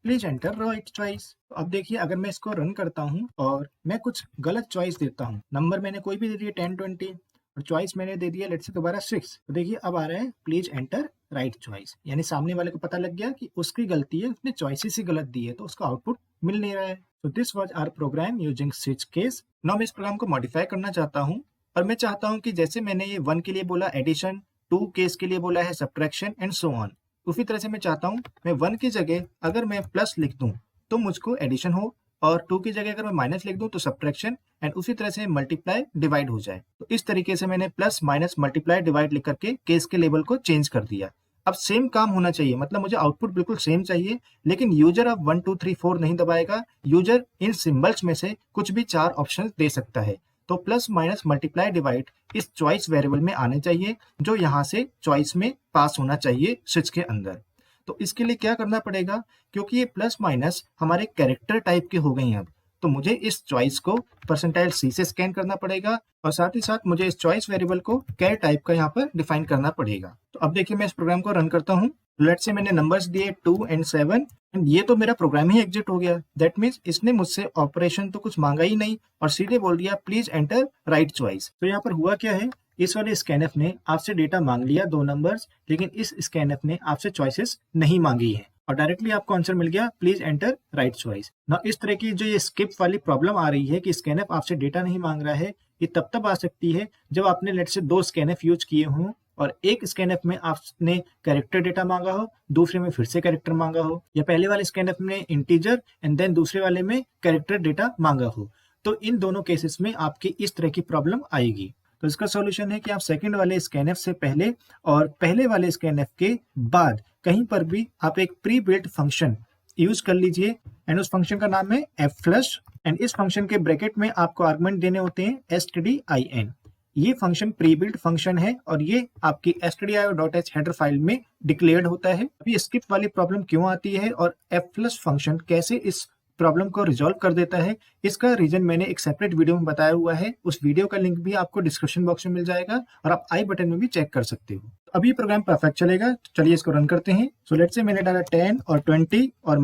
प्लीज एंटर राइट चॉइस। तो अब देखिए अगर मैं इसको रन करता हूँ और मैं कुछ गलत चॉइस देता हूँ, नंबर मैंने कोई भी दे दिया 10, 20 और चॉइस मैंने दे दिया लेट्स से दोबारा 6, तो देखिए अब आ रहा है प्लीज एंटर राइट चॉइस, यानी सामने वाले को पता लग गया कि उसकी गलती है, उसने चॉइसेस ही गलत दी है तो उसका आउटपुट मिल नहीं रहा है। तो this was our program using switch case. Now मैं इस प्रोग्राम को मॉडिफाई करना चाहता हूँ और मैं चाहता हूँ कि जैसे मैंने ये 1 के लिए बोला एडिशन, 2 केस के लिए बोला है सब्ट्रैक्शन एंड सो ऑन, उसी तरह से मैं चाहता हूँ मैं 1 की जगह अगर मैं प्लस लिख दूं तो मुझको एडिशन हो, और 2 की जगह अगर मैं माइनस लिख दूं तो सब्ट्रैक्शन, एंड उसी तरह से मल्टीप्लाई डिवाइड हो जाए। तो इस तरीके से मैंने प्लस माइनस मल्टीप्लाई डिवाइड लिख करके केस के लेबल को चेंज कर दिया। अब सेम काम होना चाहिए, मतलब मुझे आउटपुट बिल्कुल सेम चाहिए, लेकिन यूजर अब 1, 2, 3, 4 नहीं दबाएगा। यूजर इन सिंबल्स में से कुछ भी 4 ऑप्शन दे सकता है। तो प्लस माइनस मल्टीप्लाई डिवाइड इस चॉइस वेरिएबल में आने चाहिए, जो यहाँ से चॉइस में पास होना चाहिए स्विच के अंदर। तो इसके लिए क्या करना पड़ेगा, क्योंकि ये प्लस माइनस हमारे कैरेक्टर टाइप के हो गए हैं अब, तो मुझे इस चॉइस को परसेंटाइल C से स्कैन करना पड़ेगा और साथ ही साथ मुझे इस चॉइस वेरिएबल को कैर टाइप का यहाँ पर डिफाइन करना पड़ेगा। तो अब देखिए मैं इस प्रोग्राम को रन करता हूँ। लेट्स से मैंने नंबर्स दिए 2 एंड 7 एंड ये तो मेरा प्रोग्राम ही एग्जिट हो गया। दैट मीन्स इसने मुझसे ऑपरेशन तो कुछ मांगा ही नहीं और सीधे बोल दिया प्लीज एंटर राइट चॉइस। तो यहाँ पर हुआ क्या है, इस वाले स्कैनफ ने आपसे डेटा मांग लिया 2 नंबर्स, लेकिन इस स्कैनफ ने आपसे चॉइसेस नहीं मांगी है और डायरेक्टली आपको आंसर मिल गया प्लीज एंटर राइट चॉइस। ना इस तरह की जो ये स्किप वाली प्रॉब्लम आ रही है कि स्कैनफ आपसे डेटा नहीं मांग रहा है, ये तब आ सकती है जब आपने लेट से 2 स्कैनफ यूज किए हों और एक स्कैनफ में आपने कैरेक्टर डेटा मांगा हो, दूसरे में फिर से कैरेक्टर मांगा हो, या पहले वाले स्कैनफ में इंटीजर एंड देन दूसरे वाले में कैरेक्टर डेटा मांगा हो। तो इन दोनों केसेस में आपकी इस तरह की प्रॉब्लम आएगी। तो इसका सॉल्यूशन है कि आप सेकंड वाले स्कैनफ से पहले और पहले वाले स्कैनफ के बाद कहीं पर भी आप एक प्री बिल्ट फंक्शन यूज कर लीजिए एंड उस फंक्शन का नाम है fflush एंड इस फंक्शन के ब्रैकेट में आपको आर्गुमेंट देने होते हैं stdin। ये फंक्शन प्री बिल्ट फंक्शन है और ये आपकी stdio.h हेडर फाइल में डिक्लेयर्ड होता है। अभी स्किप वाली प्रॉब्लम क्यों आती है और fflush फंक्शन कैसे इस प्रॉब्लम को रिजॉल्व कर देता है, इसका रीजन मैंने एक सेपरेट वीडियो में बताया हुआ है। उस वीडियो का लिंक भी आपको डिस्क्रिप्शन बॉक्स में मिल जाएगा और आप आई बटन में भी चेक कर सकते हो। अभी प्रोग्राम परफेक्ट चलेगा, तो चलिए इसको रन करते हैं। सो लेट्स से मैंने डाला 10 और 20 और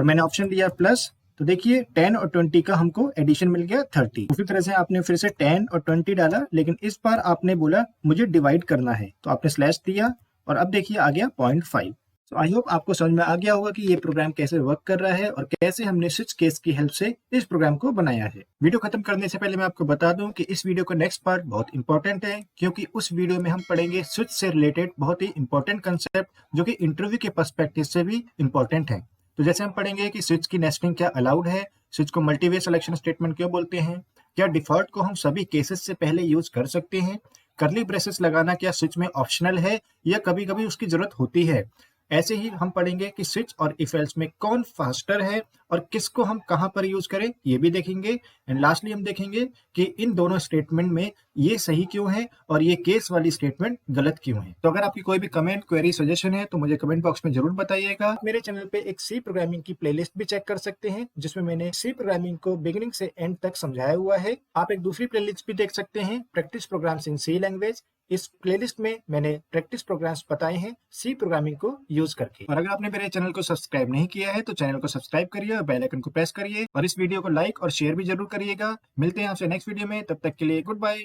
मैंने ऑप्शन दिया प्लस, तो देखिए 10 और 20 का हमको एडिशन मिल गया 30। उसी तरह से आपने फिर से 10 और 20 डाला, लेकिन इस बार आपने बोला मुझे डिवाइड करना है, तो आपने स्लैश दिया और अब देखिए आ गया 0.5। तो आई होप आपको समझ में आ गया होगा कि ये प्रोग्राम कैसे वर्क कर रहा है और कैसे हमने स्विच केस की हेल्प से इस प्रोग्राम को बनाया है। वीडियो खत्म करने से पहले मैं आपको बता दूं कि इस वीडियो का नेक्स्ट पार्ट बहुत इंपॉर्टेंट है, क्योंकि उस वीडियो में हम पढ़ेंगे स्विच से रिलेटेड बहुत ही इंपॉर्टेंट कंसेप्ट जो कि इंटरव्यू के पर्सपेक्टिव से भी इंपॉर्टेंट है। तो जैसे हम पढ़ेंगे कि स्विच की नेस्टिंग क्या अलाउड है, स्विच को मल्टीवे सिलेक्शन स्टेटमेंट क्यों बोलते हैं, क्या डिफॉल्ट को हम सभी केसेस से पहले यूज कर सकते हैं, कर्ली ब्रेसेस लगाना क्या स्विच में ऑप्शनल है या कभी कभी उसकी जरूरत होती है। ऐसे ही हम पढ़ेंगे कि स्विच और इफ एल्स में कौन फास्टर है और किसको हम कहां पर यूज करें, ये भी देखेंगे। एंड लास्टली हम देखेंगे कि इन दोनों स्टेटमेंट में ये सही क्यों है और ये केस वाली स्टेटमेंट गलत क्यों है। तो अगर आपकी कोई भी कमेंट, क्वेरी, सजेशन है तो मुझे कमेंट बॉक्स में जरूर बताइएगा। मेरे चैनल पे एक सी प्रोग्रामिंग की प्लेलिस्ट भी चेक कर सकते हैं, जिसमें मैंने सी प्रोग्रामिंग को बिगिनिंग से एंड तक समझाया हुआ है। आप एक दूसरी प्लेलिस्ट भी देख सकते हैं, प्रैक्टिस प्रोग्राम्स इन सी लैंग्वेज। इस प्लेलिस्ट में मैंने प्रैक्टिस प्रोग्राम्स बताए हैं सी प्रोग्रामिंग को यूज करके। और अगर आपने मेरे चैनल को सब्सक्राइब नहीं किया है तो चैनल को सब्सक्राइब करिए और बेल आइकन को प्रेस करिए और इस वीडियो को लाइक और शेयर भी जरूर करिएगा। मिलते हैं आपसे नेक्स्ट वीडियो में, तब तक के लिए गुड बाय।